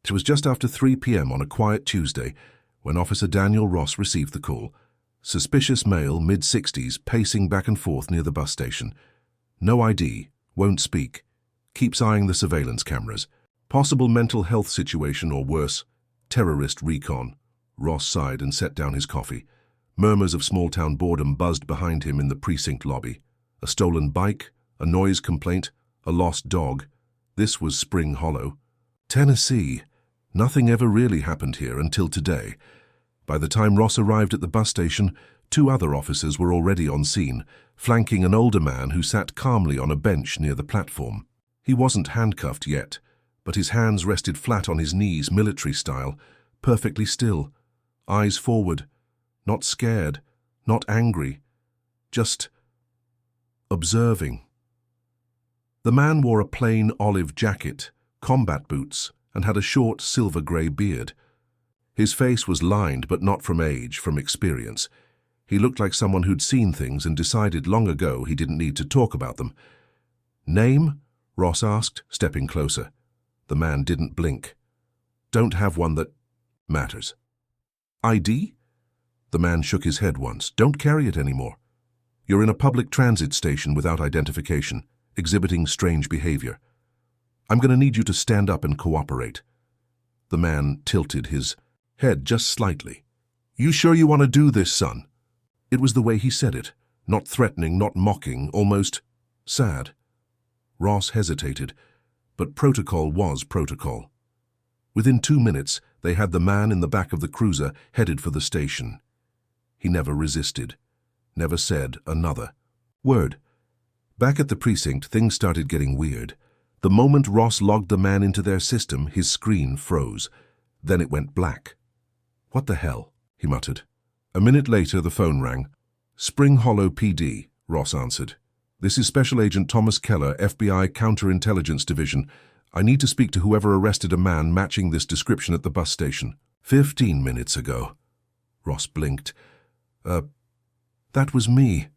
It was just after 3 p.m. on a quiet Tuesday when Officer Daniel Ross received the call. Suspicious male, mid-60s, pacing back and forth near the bus station. No ID, won't speak, keeps eyeing the surveillance cameras. Possible mental health situation or worse, terrorist recon. Ross sighed and set down his coffee. Murmurs of small-town boredom buzzed behind him in the precinct lobby. A stolen bike, a noise complaint, a lost dog. This was Spring Hollow. Tennessee. Nothing ever really happened here until today. By the time Ross arrived at the bus station, 2 other officers were already on scene, flanking an older man who sat calmly on a bench near the platform. He wasn't handcuffed yet, but his hands rested flat on his knees, military style, perfectly still, eyes forward, not scared, not angry, just observing. The man wore a plain olive jacket, combat boots, and had a short silver-grey beard. His face was lined, but not from age, from experience. He looked like someone who'd seen things and decided long ago he didn't need to talk about them. "Name?" Ross asked, stepping closer. The man didn't blink. "Don't have one that matters." "ID?" The man shook his head once. "Don't carry it anymore. You're in a public transit station without identification, exhibiting strange behavior. I'm going to need you to stand up and cooperate." The man tilted his head just slightly. "You sure you want to do this, son?" It was the way he said it, not threatening, not mocking, almost sad. Ross hesitated, but protocol was protocol. Within 2 minutes, they had the man in the back of the cruiser headed for the station. He never resisted, never said another word. Back at the precinct, things started getting weird. The moment Ross logged the man into their system, his screen froze. Then it went black. "What the hell?" he muttered. A minute later, the phone rang. "Spring Hollow PD," Ross answered. "This is Special Agent Thomas Keller, FBI Counterintelligence Division. I need to speak to whoever arrested a man matching this description at the bus station." 15 minutes ago. Ross blinked. That was me."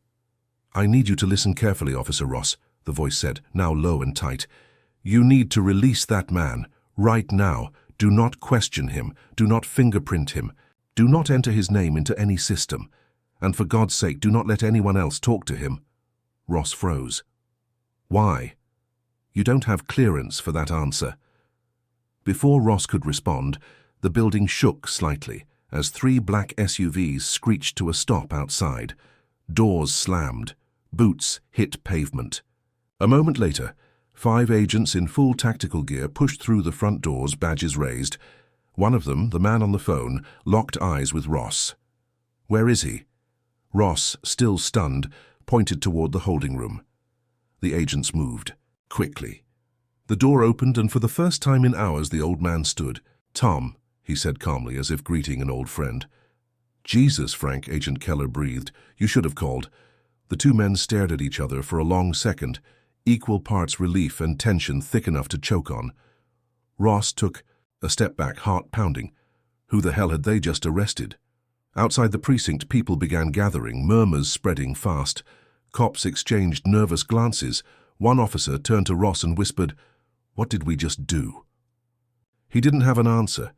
"I need you to listen carefully, Officer Ross," the voice said, now low and tight. "You need to release that man, right now. Do not question him. Do not fingerprint him. Do not enter his name into any system. And for God's sake, do not let anyone else talk to him." Ross froze. "Why?" "You don't have clearance for that answer." Before Ross could respond, the building shook slightly as 3 black SUVs screeched to a stop outside. Doors slammed. Boots hit pavement. A moment later, 5 agents in full tactical gear pushed through the front doors, badges raised. One of them, the man on the phone, locked eyes with Ross. "Where is he?" Ross, still stunned, pointed toward the holding room. The agents moved, quickly. The door opened, and for the first time in hours the old man stood. "Tom," he said calmly, as if greeting an old friend. "Jesus, Frank," Agent Keller breathed. "You should have called." The 2 men stared at each other for a long second, equal parts relief and tension thick enough to choke on. Ross took a step back, heart pounding. Who the hell had they just arrested? Outside the precinct, people began gathering, murmurs spreading fast. Cops exchanged nervous glances. One officer turned to Ross and whispered, "What did we just do?" He didn't have an answer,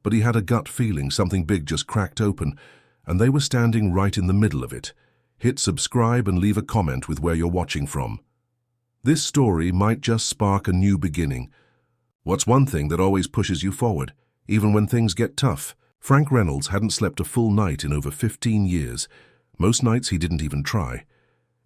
but he had a gut feeling something big just cracked open, and they were standing right in the middle of it. Hit subscribe and leave a comment with where you're watching from. This story might just spark a new beginning. What's one thing that always pushes you forward, even when things get tough? Frank Reynolds hadn't slept a full night in over 15 years. Most nights he didn't even try.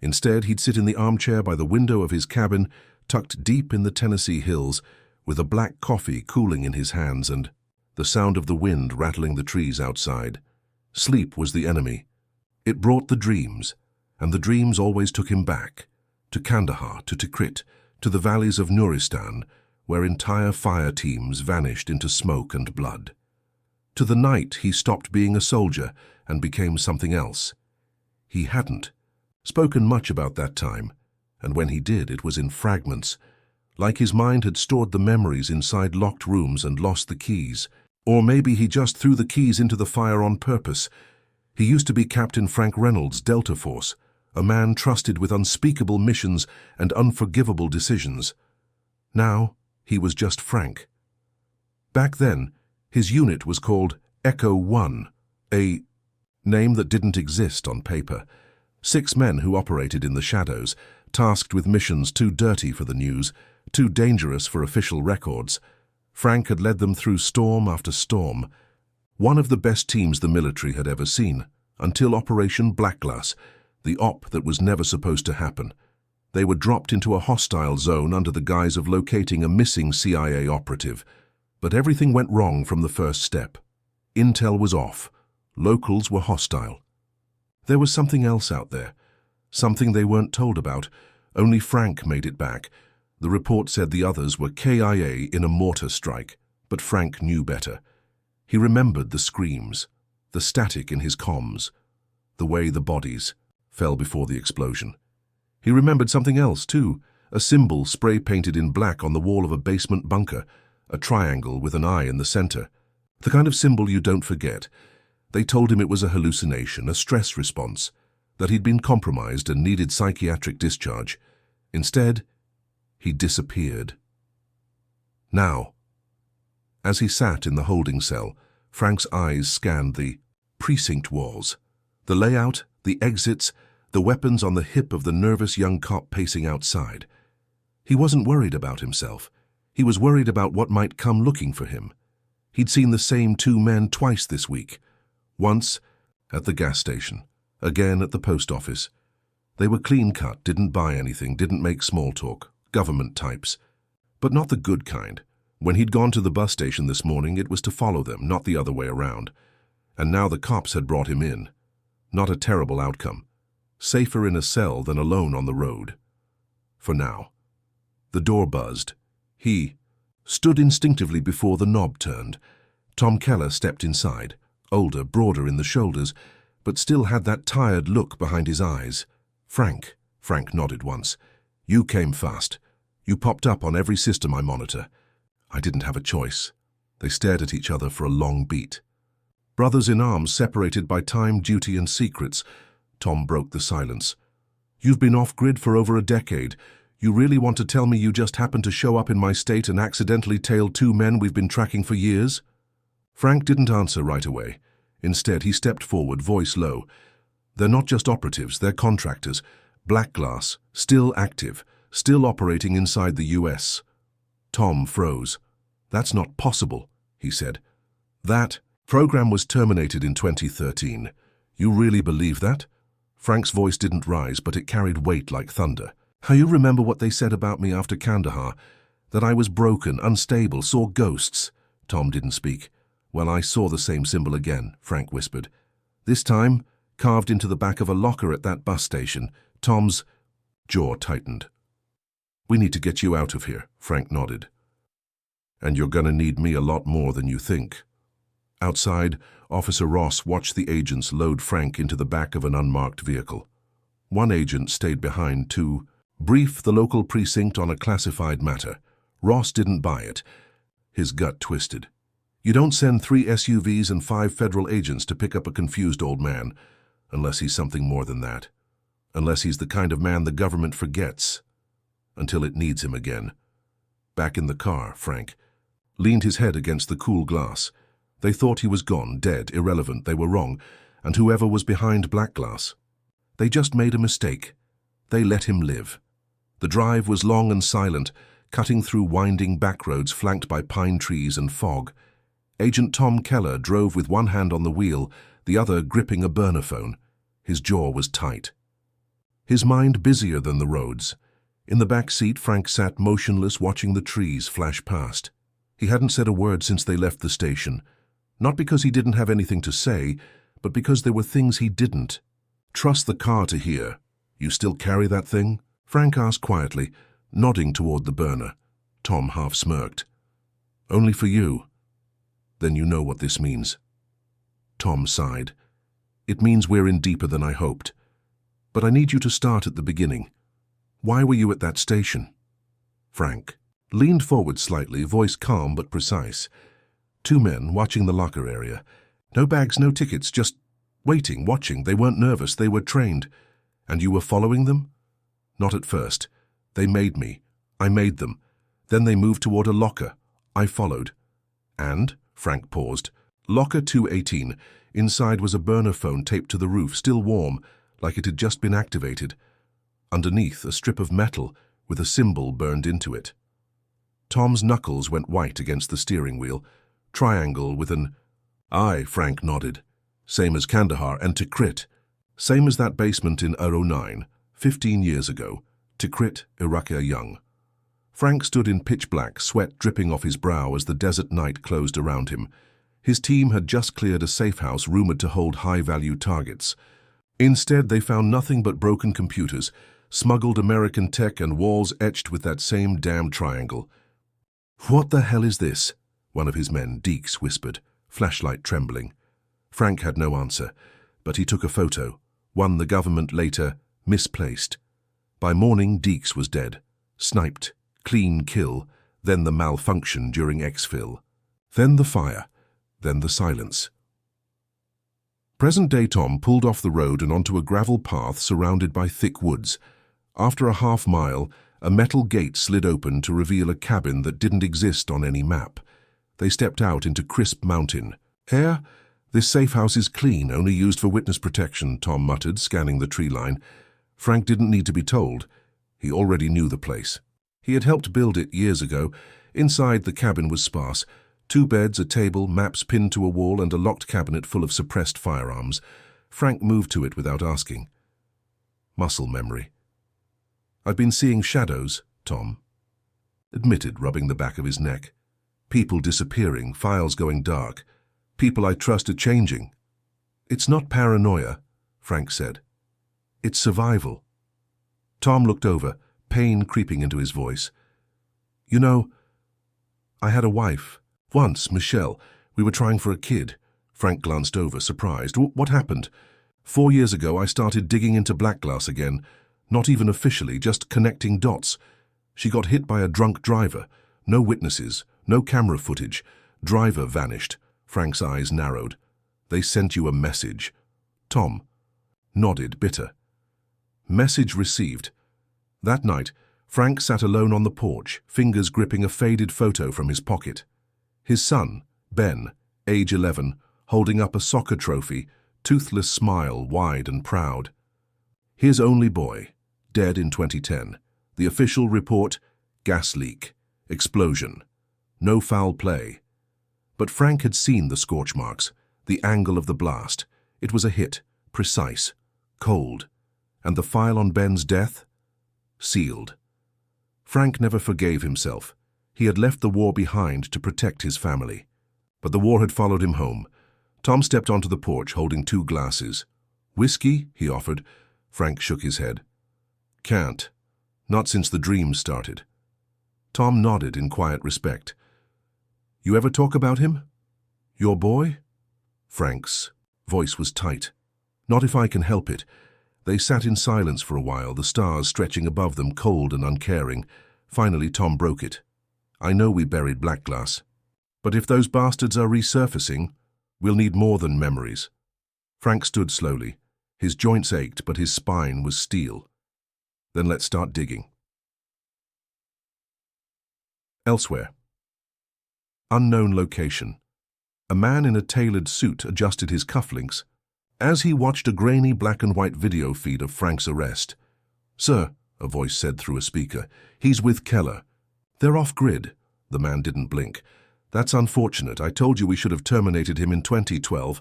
Instead, he'd sit in the armchair by the window of his cabin, tucked deep in the Tennessee hills, with a black coffee cooling in his hands and the sound of the wind rattling the trees outside. Sleep was the enemy. It brought the dreams, and the dreams always took him back, to Kandahar, to Tikrit, to the valleys of Nuristan, where entire fire teams vanished into smoke and blood. To the night he stopped being a soldier and became something else. He hadn't spoken much about that time, and when he did, it was in fragments, like his mind had stored the memories inside locked rooms and lost the keys. Or maybe he just threw the keys into the fire on purpose. He used to be Captain Frank Reynolds, Delta Force, a man trusted with unspeakable missions and unforgivable decisions. Now, he was just Frank. Back then, his unit was called Echo 1, a name that didn't exist on paper. 6 men who operated in the shadows, tasked with missions too dirty for the news, too dangerous for official records. Frank had led them through storm after storm. One of the best teams the military had ever seen, until Operation Blackglass, the op that was never supposed to happen. They were dropped into a hostile zone under the guise of locating a missing CIA operative. But everything went wrong from the first step. Intel was off. Locals were hostile. There was something else out there, something they weren't told about. Only Frank made it back. The report said the others were KIA in a mortar strike, but Frank knew better. He remembered the screams, the static in his comms, the way the bodies fell before the explosion. He remembered something else, too, a symbol spray-painted in black on the wall of a basement bunker, a triangle with an eye in the center. The kind of symbol you don't forget. They told him it was a hallucination, a stress response, that he'd been compromised and needed psychiatric discharge. Instead, he disappeared. Now, as he sat in the holding cell, Frank's eyes scanned the precinct walls, the layout, the exits, the weapons on the hip of the nervous young cop pacing outside. He wasn't worried about himself. He was worried about what might come looking for him. He'd seen the same 2 men twice this week. Once at the gas station, again at the post office. They were clean-cut, didn't buy anything, didn't make small talk, government types. But not the good kind. When he'd gone to the bus station this morning, it was to follow them, not the other way around. And now the cops had brought him in. Not a terrible outcome. Safer in a cell than alone on the road. For now. The door buzzed. He stood instinctively before the knob turned. Tom Keller stepped inside, older, broader in the shoulders, but still had that tired look behind his eyes. Frank nodded once. You came fast. You popped up on every system I monitor. I didn't have a choice. They stared at each other for a long beat. Brothers in arms separated by time, duty, and secrets. Tom broke the silence. You've been off-grid for over a decade. You really want to tell me you just happened to show up in my state and accidentally tailed 2 men we've been tracking for years? Frank didn't answer right away. Instead, he stepped forward, voice low. They're not just operatives, they're contractors. Blackglass, still active, still operating inside the US. Tom froze. That's not possible, he said. That program was terminated in 2013. You really believe that? Frank's voice didn't rise, but it carried weight like thunder. You remember what they said about me after Kandahar? That I was broken, unstable, saw ghosts. Tom didn't speak. Well, I saw the same symbol again, Frank whispered. This time, carved into the back of a locker at that bus station. Tom's jaw tightened. We need to get you out of here, Frank nodded. And you're gonna need me a lot more than you think. Outside, Officer Ross watched the agents load Frank into the back of an unmarked vehicle. One agent stayed behind to brief the local precinct on a classified matter. Ross didn't buy it. His gut twisted. You don't send 3 SUVs and 5 federal agents to pick up a confused old man, unless he's something more than that. Unless he's the kind of man the government forgets, until it needs him again. Back in the car, Frank leaned his head against the cool glass. They thought he was gone, dead, irrelevant. They were wrong, and whoever was behind Blackglass. They just made a mistake. They let him live. The drive was long and silent, cutting through winding back roads flanked by pine trees and fog. Agent Tom Keller drove with one hand on the wheel, the other gripping a burner phone. His jaw was tight. His mind busier than the roads. In the back seat, Frank sat motionless, watching the trees flash past. He hadn't said a word since they left the station. Not because he didn't have anything to say, but because there were things he didn't. Trust the car to hear. You still carry that thing? Frank asked quietly, nodding toward the burner. Tom half smirked. Only for you. Then you know what this means. Tom sighed. It means we're in deeper than I hoped. But I need you to start at the beginning. Why were you at that station? Frank leaned forward slightly, voice calm but precise. 2 men watching the locker area. No bags, no tickets, just waiting, watching. They weren't nervous, they were trained. And you were following them? Not at first. They made me. I made them. Then they moved toward a locker. I followed. And, Frank paused, locker 218. Inside was a burner phone taped to the roof, still warm, like it had just been activated. Underneath, a strip of metal with a symbol burned into it. Tom's knuckles went white against the steering wheel. Triangle with an... Aye, Frank nodded. Same as Kandahar and Tikrit. Same as that basement in 009, 15 years ago. Tikrit, Iraqia Young. Frank stood in pitch black, sweat dripping off his brow as the desert night closed around him. His team had just cleared a safe house rumored to hold high-value targets. Instead, they found nothing but broken computers, smuggled American tech, and walls etched with that same damn triangle. "What the hell is this?" one of his men, Deeks, whispered, flashlight trembling. Frank had no answer, but he took a photo, one the government later misplaced. By morning, Deeks was dead. Sniped, clean kill, then the malfunction during exfil. Then the fire, then the silence. Present-day Tom pulled off the road and onto a gravel path surrounded by thick woods. After a half-mile, a metal gate slid open to reveal a cabin that didn't exist on any map. They stepped out into crisp mountain air. "This safe house is clean, only used for witness protection," Tom muttered, scanning the tree line. Frank didn't need to be told. He already knew the place. He had helped build it years ago. Inside, the cabin was sparse. 2 beds, a table, maps pinned to a wall, and a locked cabinet full of suppressed firearms. Frank moved to it without asking. Muscle memory. "I've been seeing shadows," Tom admitted, rubbing the back of his neck. "People disappearing, files going dark. People I trusted changing." "It's not paranoia," Frank said. "It's survival." Tom looked over, pain creeping into his voice. "You know, I had a wife. Once, Michelle. We were trying for a kid." Frank glanced over, surprised. "What happened?" "4 years ago, I started digging into blackglass again. Not even officially, just connecting dots. She got hit by a drunk driver. No witnesses, no camera footage. Driver vanished." Frank's eyes narrowed. "They sent you a message." Tom nodded, bitter. Message received. That night, Frank sat alone on the porch, fingers gripping a faded photo from his pocket. His son, Ben, age 11, holding up a soccer trophy, toothless smile wide and proud. His only boy, dead in 2010. The official report, gas leak, explosion. No foul play. But Frank had seen the scorch marks, the angle of the blast. It was a hit, precise, cold. And the file on Ben's death? Sealed. Frank never forgave himself. He had left the war behind to protect his family. But the war had followed him home. Tom stepped onto the porch holding 2 glasses. "Whiskey?" he offered. Frank shook his head. "Can't. Not since the dreams started." Tom nodded in quiet respect. "You ever talk about him? Your boy?" Frank's voice was tight. "Not if I can help it." They sat in silence for a while, the stars stretching above them, cold and uncaring. Finally, Tom broke it. "I know we buried blackglass. But if those bastards are resurfacing, we'll need more than memories." Frank stood slowly. His joints ached, but his spine was steel. "Then let's start digging." Elsewhere. Unknown location. A man in a tailored suit adjusted his cufflinks as he watched a grainy black and white video feed of Frank's arrest. "Sir," a voice said through a speaker, "he's with Keller." "They're off-grid." The man didn't blink. "That's unfortunate. I told you we should have terminated him in 2012.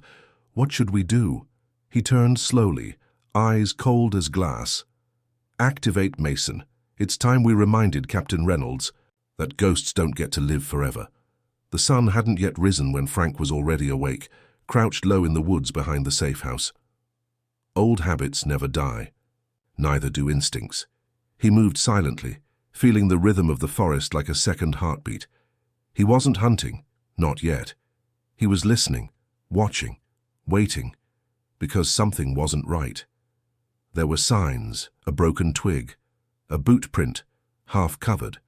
What should we do?" He turned slowly, eyes cold as glass. "Activate Mason. It's time we reminded Captain Reynolds that ghosts don't get to live forever." The sun hadn't yet risen when Frank was already awake, crouched low in the woods behind the safe house. Old habits never die. Neither do instincts. He moved silently, feeling the rhythm of the forest like a second heartbeat. He wasn't hunting, not yet. He was listening, watching, waiting, because something wasn't right. There were signs, a broken twig, a boot print, half covered.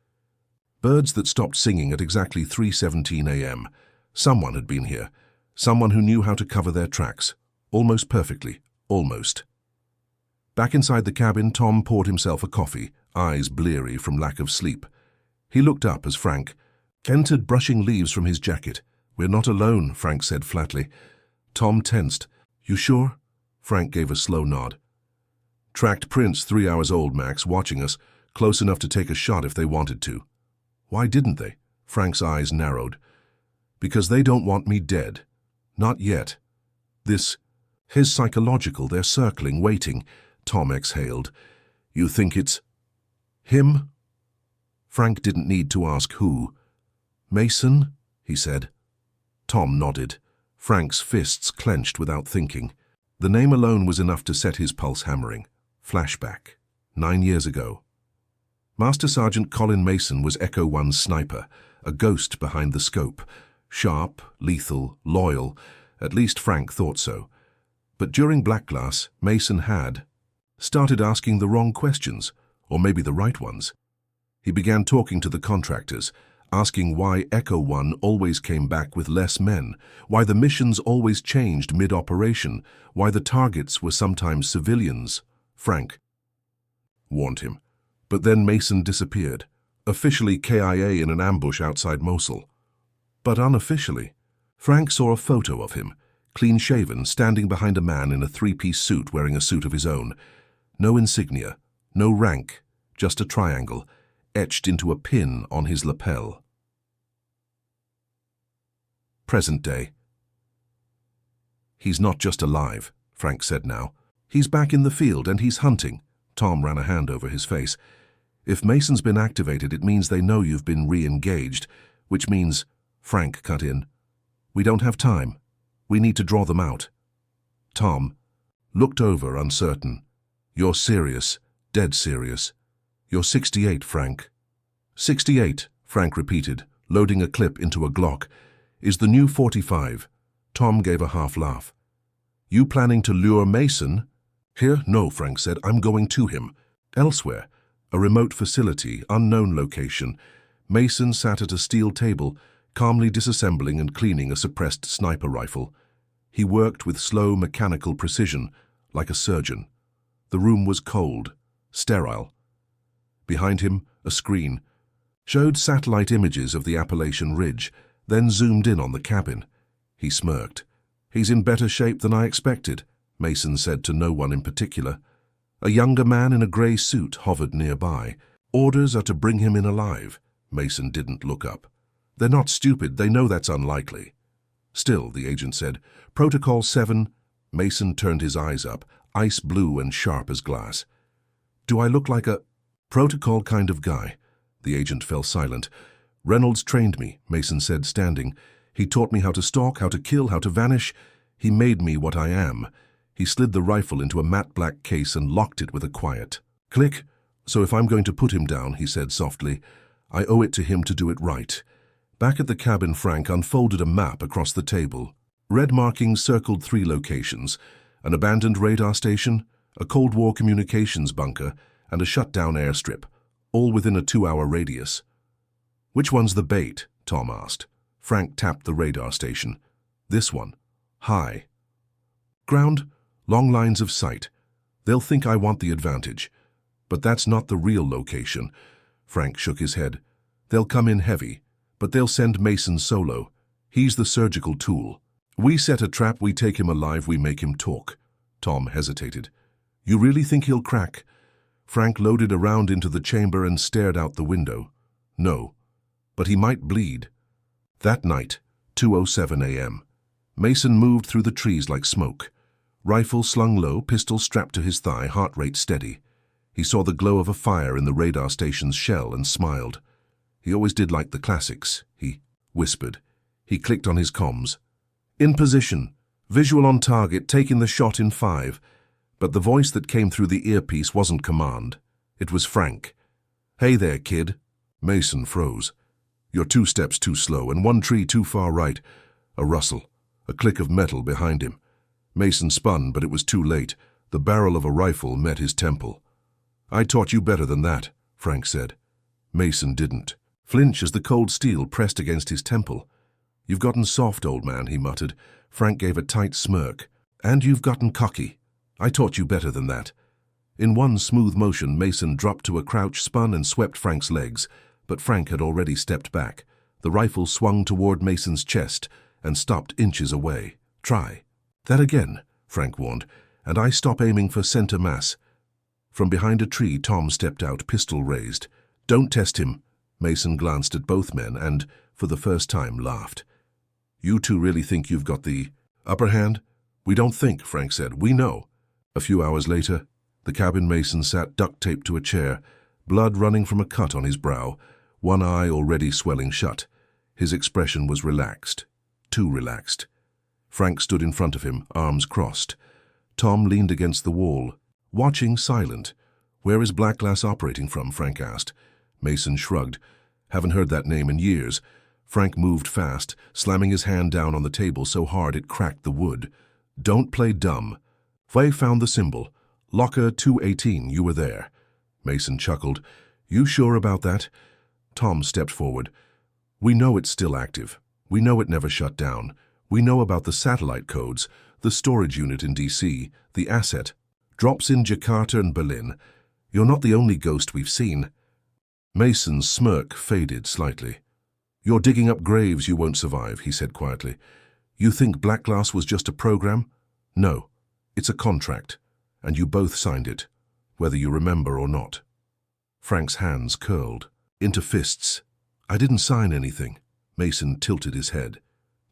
Birds that stopped singing at exactly 3:17 a.m. Someone had been here. Someone who knew how to cover their tracks. Almost perfectly. Almost. Back inside the cabin, Tom poured himself a coffee, eyes bleary from lack of sleep. He looked up as Frank entered, brushing leaves from his jacket, "We're not alone," Frank said flatly. Tom tensed. "You sure?" Frank gave a slow nod. "Tracked prints 3 hours old, Max, watching us, close enough to take a shot if they wanted to." "Why didn't they?" Frank's eyes narrowed. "Because they don't want me dead. Not yet. His psychological, they're circling, waiting." Tom exhaled. "You think it's him?" Frank didn't need to ask who. "Mason?" he said. Tom nodded. Frank's fists clenched without thinking. The name alone was enough to set his pulse hammering. Flashback. 9 years ago. Master Sergeant Colin Mason was Echo One's sniper, a ghost behind the scope. Sharp, lethal, loyal. At least Frank thought so. But during Blackglass, Mason had started asking the wrong questions, or maybe the right ones. He began talking to the contractors, asking why Echo One always came back with less men, why the missions always changed mid-operation, why the targets were sometimes civilians. Frank warned him. But then Mason disappeared, officially KIA in an ambush outside Mosul. But unofficially, Frank saw a photo of him, clean-shaven, standing behind a man in a 3-piece suit wearing a suit of his own. No insignia, no rank, just a triangle, etched into a pin on his lapel. Present day. "He's not just alive," Frank said now. "He's back in the field and he's hunting." Tom ran a hand over his face. "If Mason's been activated, it means they know you've been re-engaged, which means," Frank cut in, "we don't have time. We need to draw them out." Tom looked over, uncertain. "You're serious, dead serious. You're 68, Frank." 68, Frank repeated, loading a clip into a Glock. "Is the new 45. Tom gave a half laugh. "You planning to lure Mason?" "Here? No," Frank said. "I'm going to him. Elsewhere. A remote facility, unknown location." Mason sat at a steel table, calmly disassembling and cleaning a suppressed sniper rifle. He worked with slow mechanical precision, like a surgeon. The room was cold, sterile. Behind him, a screen showed satellite images of the Appalachian Ridge, then zoomed in on the cabin. He smirked. "He's in better shape than I expected," Mason said to no one in particular. A younger man in a grey suit hovered nearby. "Orders are to bring him in alive." Mason didn't look up. "They're not stupid, they know that's unlikely." "Still," the agent said, "Protocol 7, Mason turned his eyes up, ice blue and sharp as glass. "Do I look like a protocol kind of guy?" The agent fell silent. "Reynolds trained me," Mason said, standing. "He taught me how to stalk, how to kill, how to vanish. He made me what I am." He slid the rifle into a matte black case and locked it with a quiet click. "So if I'm going to put him down," he said softly, "I owe it to him to do it right." Back at the cabin, Frank unfolded a map across the table. Red markings circled 3 locations: an abandoned radar station, a Cold War communications bunker, and a shut-down airstrip, all within a 2-hour radius. "Which one's the bait?" Tom asked. Frank tapped the radar station. "This one. High. Ground, long lines of sight. They'll think I want the advantage. But that's not the real location." Frank shook his head. "They'll come in heavy, but they'll send Mason solo. He's the surgical tool. We set a trap, we take him alive, we make him talk." Tom hesitated. "You really think he'll crack?" Frank loaded a round into the chamber and stared out the window. "No, but he might bleed." That night, 2:07 a.m. Mason moved through the trees like smoke. Rifle slung low, pistol strapped to his thigh, heart rate steady. He saw the glow of a fire in the radar station's shell and smiled. He always did like the classics, he whispered. He clicked on his comms. "In position. Visual on target, taking the shot in 5. But the voice that came through the earpiece wasn't command. It was Frank. "Hey there, kid." Mason froze. "You're 2 steps too slow and 1 tree too far right." A rustle, a click of metal behind him. Mason spun, but it was too late. The barrel of a rifle met his temple. "I taught you better than that," Frank said. Mason didn't flinch as the cold steel pressed against his temple. "You've gotten soft, old man," he muttered. Frank gave a tight smirk. "And you've gotten cocky. I taught you better than that." In one smooth motion, Mason dropped to a crouch, spun and swept Frank's legs, but Frank had already stepped back. The rifle swung toward Mason's chest. and stopped inches away. Try. That again, Frank warned, and I stop aiming for center mass. From behind a tree, Tom stepped out, pistol raised. Don't test him. Mason glanced at both men and, for the first time, laughed. You two really think you've got the upper hand? We don't think, Frank said. We know. A few hours later, the cabin Mason sat duct-taped to a chair, blood running from a cut on his brow, one eye already swelling shut. His expression was relaxed. Too relaxed. Frank stood in front of him, arms crossed. Tom leaned against the wall, watching, silent. Where is Black Glass operating from? Frank asked. Mason shrugged. Haven't heard that name in years. Frank moved fast, slamming his hand down on the table so hard it cracked the wood. Don't play dumb. Fay found the symbol. Locker 218, you were there. Mason chuckled. You sure about that? Tom stepped forward. We know it's still active. We know it never shut down. We know about the satellite codes, the storage unit in DC, the asset. Drops in Jakarta and Berlin. You're not the only ghost we've seen. Mason's smirk faded slightly. You're digging up graves you won't survive, he said quietly. You think Black Glass was just a program? No, it's a contract, and you both signed it, whether you remember or not. Frank's hands curled into fists. I didn't sign anything. Mason tilted his head.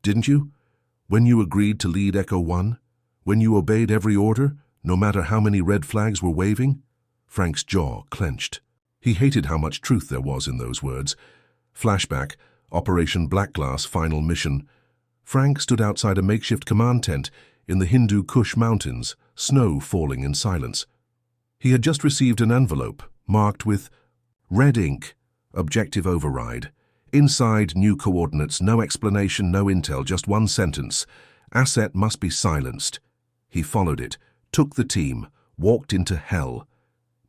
Didn't you? When you agreed to lead Echo 1? When you obeyed every order, no matter how many red flags were waving? Frank's jaw clenched. He hated how much truth there was in those words. Flashback, Operation Black Glass final mission. Frank stood outside a makeshift command tent in the Hindu Kush Mountains, snow falling in silence. He had just received an envelope marked with red ink, objective override. Inside, new coordinates, no explanation, no intel, just one sentence. Asset must be silenced. He followed it, took the team, walked into hell.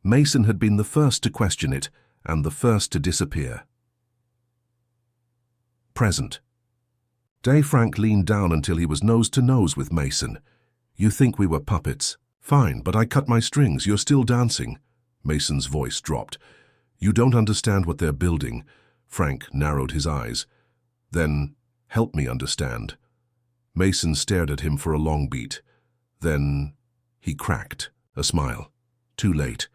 Mason had been the first to question it and the first to disappear. Present. Day. Frank leaned down until he was nose to nose with Mason. You think we were puppets? Fine, but I cut my strings. You're still dancing. Mason's voice dropped. You don't understand what they're building. Frank narrowed his eyes. Then, help me understand. Mason stared at him for a long beat. Then, he cracked, a smile. Too late.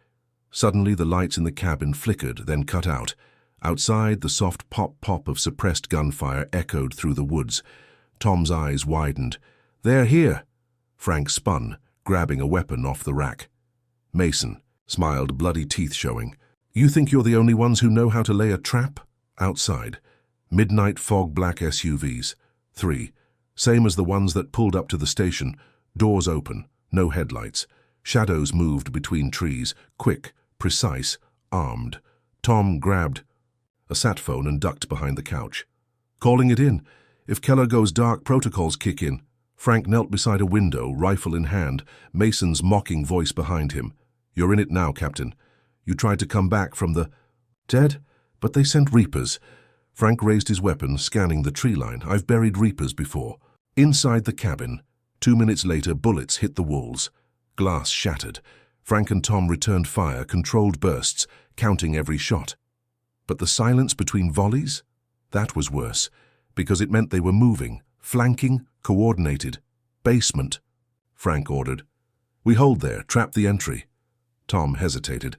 Suddenly the lights in the cabin flickered, then cut out. Outside, the soft pop-pop of suppressed gunfire echoed through the woods. Tom's eyes widened. They're here. Frank spun, grabbing a weapon off the rack. Mason smiled, bloody teeth showing. You think you're the only ones who know how to lay a trap? Outside. Midnight fog-black SUVs. 3. Same as the ones that pulled up to the station. Doors open. No headlights. Shadows moved between trees. Quick, precise, armed. Tom grabbed a sat phone and ducked behind the couch. Calling it in. If Keller goes dark, protocols kick in. Frank knelt beside a window, rifle in hand, Mason's mocking voice behind him. You're in it now, Captain. You tried to come back from the dead, but they sent Reapers. Frank raised his weapon, scanning the tree line. I've buried Reapers before. Inside the cabin, 2 minutes later, bullets hit the walls. Glass shattered. Frank and Tom returned fire, controlled bursts, counting every shot. But the silence between volleys? That was worse, because it meant they were moving, flanking, coordinated. Basement, Frank ordered. We hold there, trap the entry. Tom hesitated.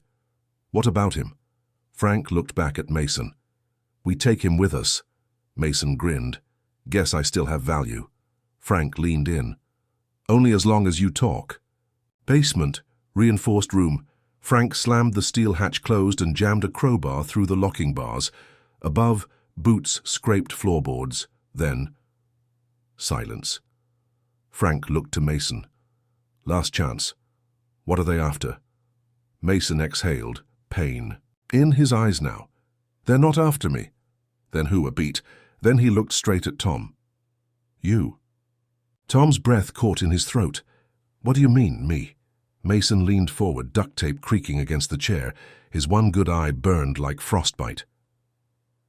What about him? Frank looked back at Mason. We take him with us. Mason grinned. Guess I still have value. Frank leaned in. Only as long as you talk. Basement, reinforced room. Frank slammed the steel hatch closed and jammed a crowbar through the locking bars. Above, boots scraped floorboards. Then, silence. Frank looked to Mason. Last chance. What are they after? Mason exhaled, pain. In his eyes now. They're not after me. Then who? A beat. Then he looked straight at Tom. You. Tom's breath caught in his throat. What do you mean, me? Mason leaned forward, duct tape creaking against the chair. His one good eye burned like frostbite.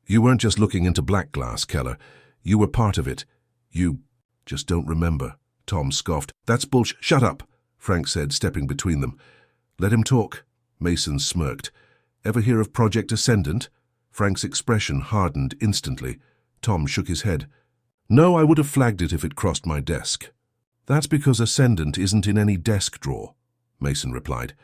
You weren't just looking into Black Glass, Keller. You were part of it. You just don't remember. Tom scoffed. That's bullshit. Shut up, Frank said, stepping between them. Let him talk. Mason smirked. Ever hear of Project Ascendant? Frank's expression hardened instantly. Tom shook his head. No, I would have flagged it if it crossed my desk. That's because Ascendant isn't in any desk drawer, Mason replied.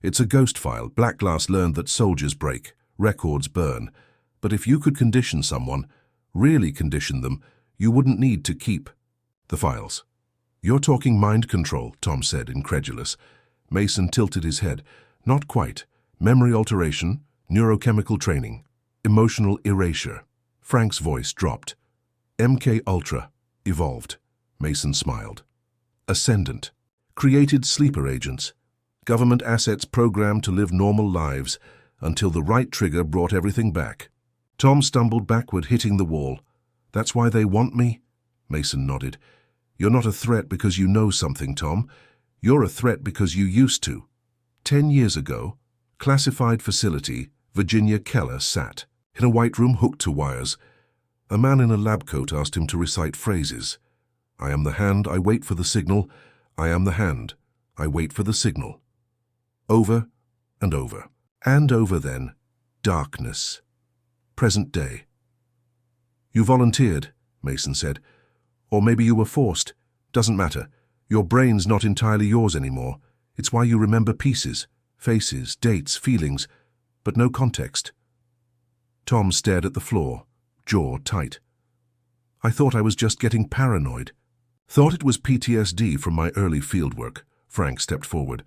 It's a ghost file. Blackglass learned that soldiers break, records burn. But if you could condition someone, really condition them, you wouldn't need to keep the files. You're talking mind control, Tom said, incredulous. Mason tilted his head. Not quite. Memory alteration, neurochemical training, emotional erasure. Frank's voice dropped. MK Ultra. Evolved. Mason smiled. Ascendant. Created sleeper agents. Government assets programmed to live normal lives until the right trigger brought everything back. Tom stumbled backward, hitting the wall. That's why they want me? Mason nodded. You're not a threat because you know something, Tom. You're a threat because you used to. 10 years ago, classified facility, Virginia Keller sat in a white room hooked to wires. A man in a lab coat asked him to recite phrases. I am the hand, I wait for the signal. I am the hand, I wait for the signal. Over and over. And over then, darkness. Present day. You volunteered, Mason said. Or maybe you were forced. Doesn't matter. Your brain's not entirely yours anymore. It's why you remember pieces, faces, dates, feelings, but no context. Tom stared at the floor, jaw tight. I thought I was just getting paranoid. Thought it was PTSD from my early fieldwork. Frank stepped forward.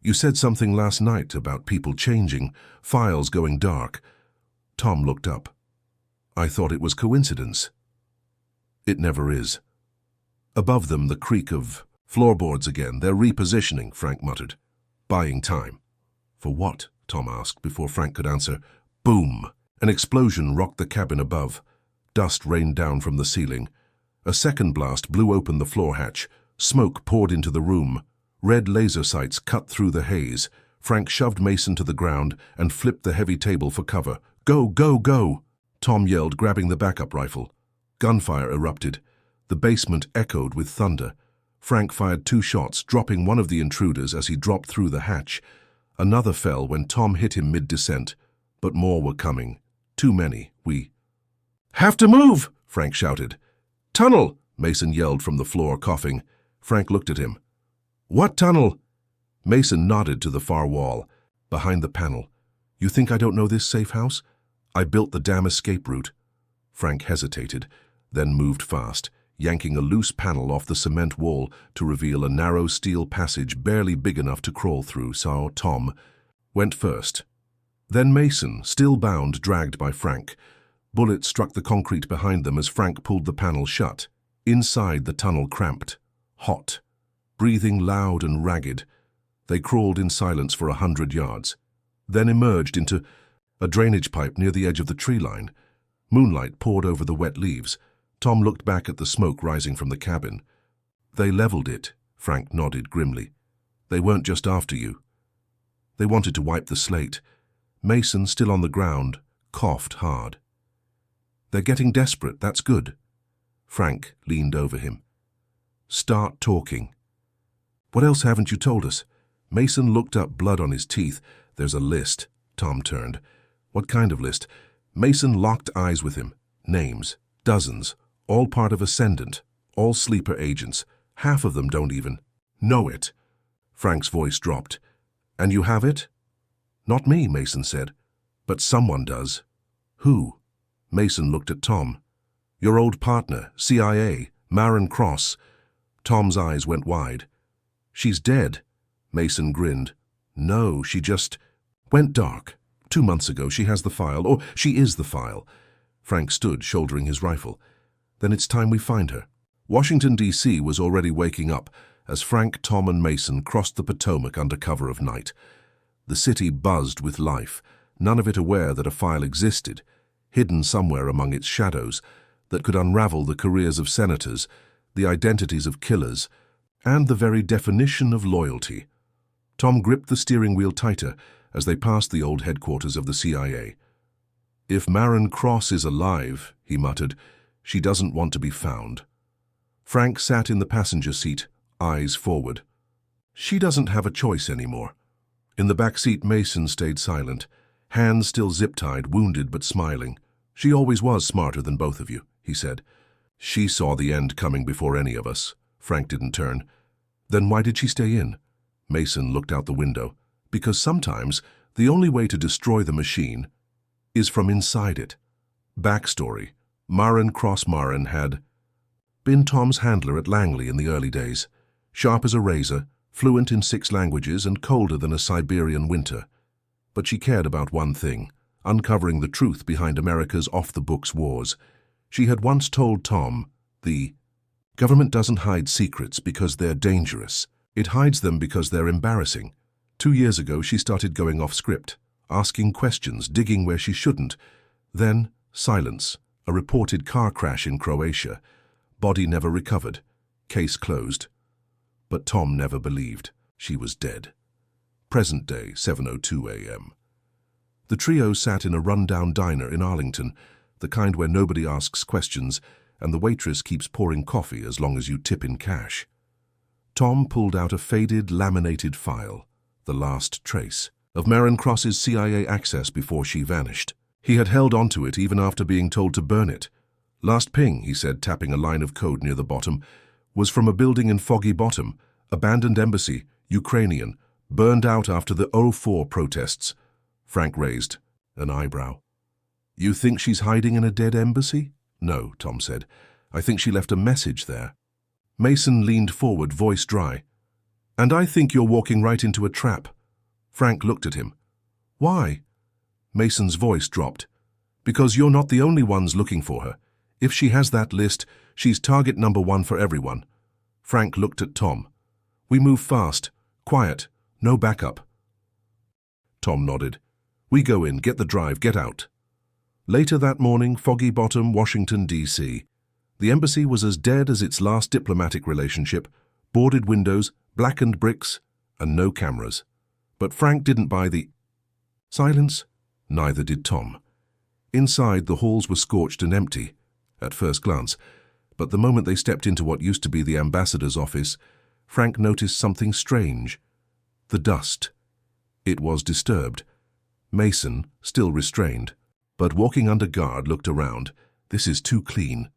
You said something last night about people changing, files going dark. Tom looked up. I thought it was coincidence. It never is. Above them, the creak of floorboards again. They're repositioning, Frank muttered. Buying time. For what? Tom asked before Frank could answer. Boom! An explosion rocked the cabin above. Dust rained down from the ceiling. A second blast blew open the floor hatch. Smoke poured into the room. Red laser sights cut through the haze. Frank shoved Mason to the ground and flipped the heavy table for cover. Go, go, go! Tom yelled, grabbing the backup rifle. Gunfire erupted. The basement echoed with thunder. Frank fired 2 shots, dropping one of the intruders as he dropped through the hatch. Another fell when Tom hit him mid-descent. But more were coming. Too many. We have to move, Frank shouted. Tunnel, Mason yelled from the floor, coughing. Frank looked at him. What tunnel? Mason nodded to the far wall, behind the panel. You think I don't know this safe house? I built the damn escape route. Frank hesitated, then moved fast, yanking a loose panel off the cement wall to reveal a narrow steel passage barely big enough to crawl through, so Tom went first. Then Mason, still bound, dragged by Frank. Bullets struck the concrete behind them as Frank pulled the panel shut. Inside, the tunnel cramped, hot, breathing loud and ragged. They crawled in silence for 100 yards, then emerged into a drainage pipe near the edge of the tree line. Moonlight poured over the wet leaves. Tom looked back at the smoke rising from the cabin. They leveled it, Frank nodded grimly. They weren't just after you. They wanted to wipe the slate. Mason, still on the ground, coughed hard. They're getting desperate, that's good. Frank leaned over him. Start talking. What else haven't you told us? Mason looked up, blood on his teeth. There's a list. Tom turned. What kind of list? Mason locked eyes with him. Names. Dozens. All part of Ascendant. All sleeper agents. Half of them don't even know it. Frank's voice dropped. And you have it? Not me, Mason said. But someone does. Who? Mason looked at Tom. Your old partner, CIA, Maren Cross. Tom's eyes went wide. She's dead. Mason grinned. No, she just went dark. 2 months ago. She has the file, or she is the file. Frank stood, shouldering his rifle. Then it's time we find her. Washington, D.C. was already waking up as Frank, Tom, and Mason crossed the Potomac under cover of night. The city buzzed with life, none of it aware that a file existed, hidden somewhere among its shadows, that could unravel the careers of senators, the identities of killers, and the very definition of loyalty. Tom gripped the steering wheel tighter as they passed the old headquarters of the CIA. If Maren Cross is alive, he muttered, she doesn't want to be found. Frank sat in the passenger seat, eyes forward. She doesn't have a choice anymore. In the back seat, Mason stayed silent, hands still zip-tied, wounded but smiling. She always was smarter than both of you, he said. She saw the end coming before any of us. Frank didn't turn. Then why did she stay in? Mason looked out the window. Because sometimes the only way to destroy the machine is from inside it. Backstory. Murmurs had been Tom's handler at Langley in the early days. Sharp as a razor, fluent in 6 languages and colder than a Siberian winter. But she cared about one thing, uncovering the truth behind America's off-the-books wars. She had once told Tom, the government doesn't hide secrets because they're dangerous. It hides them because they're embarrassing. 2 years ago, she started going off script, asking questions, digging where she shouldn't. Then, silence. A reported car crash in Croatia. Body never recovered. Case closed. But Tom never believed. She was dead. Present day, 7:02 a.m. The trio sat in a run-down diner in Arlington, the kind where nobody asks questions and the waitress keeps pouring coffee as long as you tip in cash. Tom pulled out a faded, laminated file, the last trace, of Maren Cross's CIA access before she vanished. He had held onto it even after being told to burn it. Last ping, he said, tapping a line of code near the bottom, was from a building in Foggy Bottom, abandoned embassy, Ukrainian, burned out after the '04 protests. Frank raised an eyebrow. You think she's hiding in a dead embassy? No, Tom said. I think she left a message there. Mason leaned forward, voice dry. And I think you're walking right into a trap. Frank looked at him. Why? Mason's voice dropped. Because you're not the only ones looking for her. If she has that list, she's target number 1 for everyone. Frank looked at Tom. We move fast, quiet, no backup. Tom nodded. We go in, get the drive, get out. Later that morning, Foggy Bottom, Washington, D.C. The embassy was as dead as its last diplomatic relationship, boarded windows, blackened bricks, and no cameras. But Frank didn't buy the silence. Neither did Tom. Inside, the halls were scorched and empty, at first glance, but the moment they stepped into what used to be the ambassador's office, Frank noticed something strange. The dust. It was disturbed. Mason, still restrained, but walking under guard, looked around. This is too clean.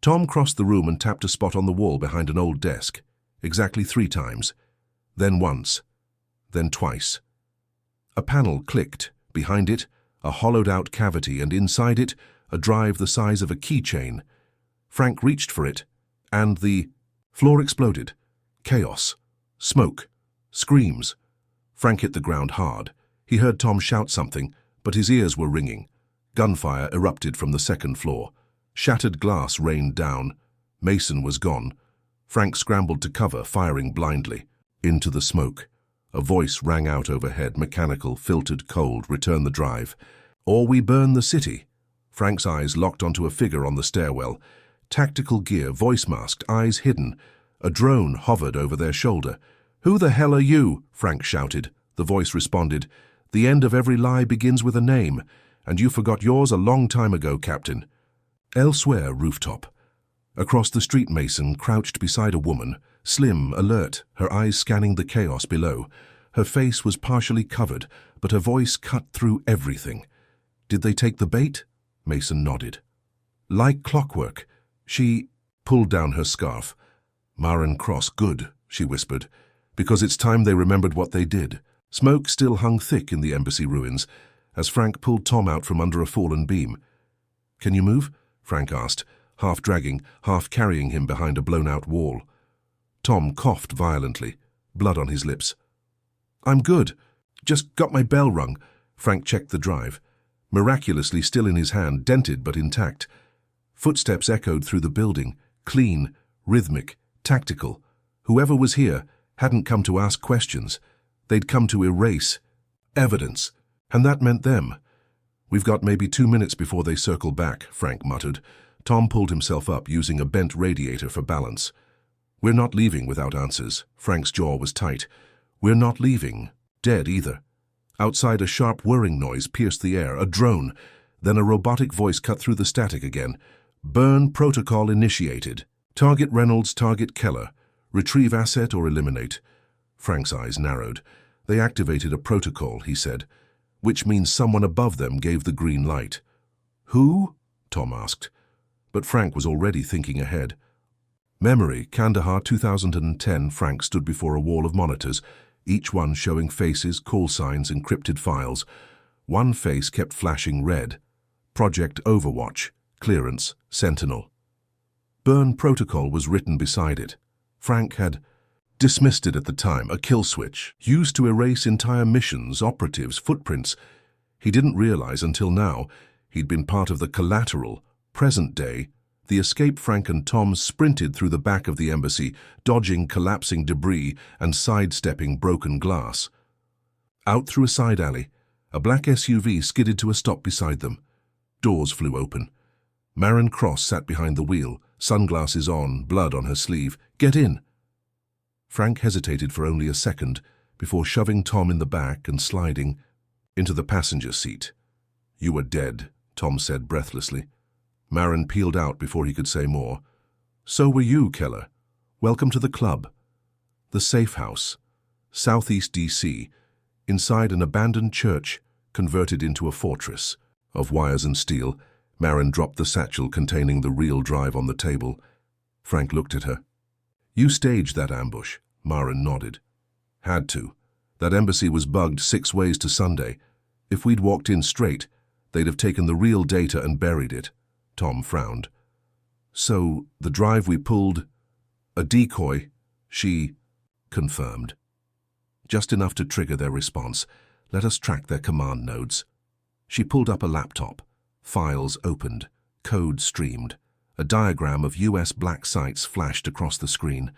Tom crossed the room and tapped a spot on the wall behind an old desk, exactly 3 times. Then once. Then twice. A panel clicked. Behind it, a hollowed-out cavity, and inside it, a drive the size of a keychain. Frank reached for it, and the floor exploded. Chaos. Smoke. Screams. Frank hit the ground hard. He heard Tom shout something, but his ears were ringing. Gunfire erupted from the 2nd floor. Shattered glass rained down. Mason was gone. Frank scrambled to cover, firing blindly. Into the smoke. A voice rang out overhead, mechanical, filtered, cold. Return the drive. Or we burn the city. Frank's eyes locked onto a figure on the stairwell. Tactical gear, voice masked, eyes hidden. A drone hovered over their shoulder. Who the hell are you? Frank shouted. The voice responded. The end of every lie begins with a name, and you forgot yours a long time ago, Captain. Elsewhere, rooftop. Across the street, Mason crouched beside a woman, slim, alert, her eyes scanning the chaos below. Her face was partially covered, but her voice cut through everything. Did they take the bait? Mason nodded. Like clockwork. She pulled down her scarf. Maren Cross, good, she whispered, because it's time they remembered what they did. Smoke still hung thick in the embassy ruins, as Frank pulled Tom out from under a fallen beam. Can you move? Frank asked, half dragging, half carrying him behind a blown-out wall. Tom coughed violently, blood on his lips. I'm good. Just got my bell rung. Frank checked the drive. Miraculously still in his hand, dented but intact. Footsteps echoed through the building, clean, rhythmic, tactical. Whoever was here hadn't come to ask questions. They'd come to erase evidence, and that meant them. We've got maybe 2 minutes before they circle back, Frank muttered. Tom pulled himself up, using a bent radiator for balance. We're not leaving without answers. Frank's jaw was tight. We're not leaving. Dead either. Outside, a sharp whirring noise pierced the air, a drone. Then a robotic voice cut through the static again. Burn protocol initiated. Target Reynolds, target Keller. Retrieve asset or eliminate. Frank's eyes narrowed. They activated a protocol, he said, which means someone above them gave the green light. Who? Tom asked. But Frank was already thinking ahead. Memory, Kandahar 2010. Frank stood before a wall of monitors, each one showing faces, call signs, encrypted files. One face kept flashing red. Project Overwatch, Clearance, Sentinel. Burn Protocol was written beside it. Frank had dismissed it at the time, a kill switch, used to erase entire missions, operatives, footprints. He didn't realize until now he'd been part of the collateral, present day. The escape Frank and Tom sprinted through the back of the embassy, dodging collapsing debris and sidestepping broken glass. Out through a side alley, a black SUV skidded to a stop beside them. Doors flew open. Maren Cross sat behind the wheel, sunglasses on, blood on her sleeve. "Get in!" Frank hesitated for only a second before shoving Tom in the back and sliding into the passenger seat. "You were dead," Tom said breathlessly. Maren peeled out before he could say more. "So were you, Keller. Welcome to the club." The safe house, Southeast D.C., inside an abandoned church converted into a fortress of wires and steel. Maren dropped the satchel containing the real drive on the table. Frank looked at her. "You staged that ambush." Maren nodded. "Had to. That embassy was bugged 6 ways to Sunday. If we'd walked in straight, they'd have taken the real data and buried it." Tom frowned. "So, the drive we pulled, a decoy," she confirmed. "Just enough to trigger their response. Let us track their command nodes." She pulled up a laptop. Files opened. Code streamed. A diagram of US black sites flashed across the screen.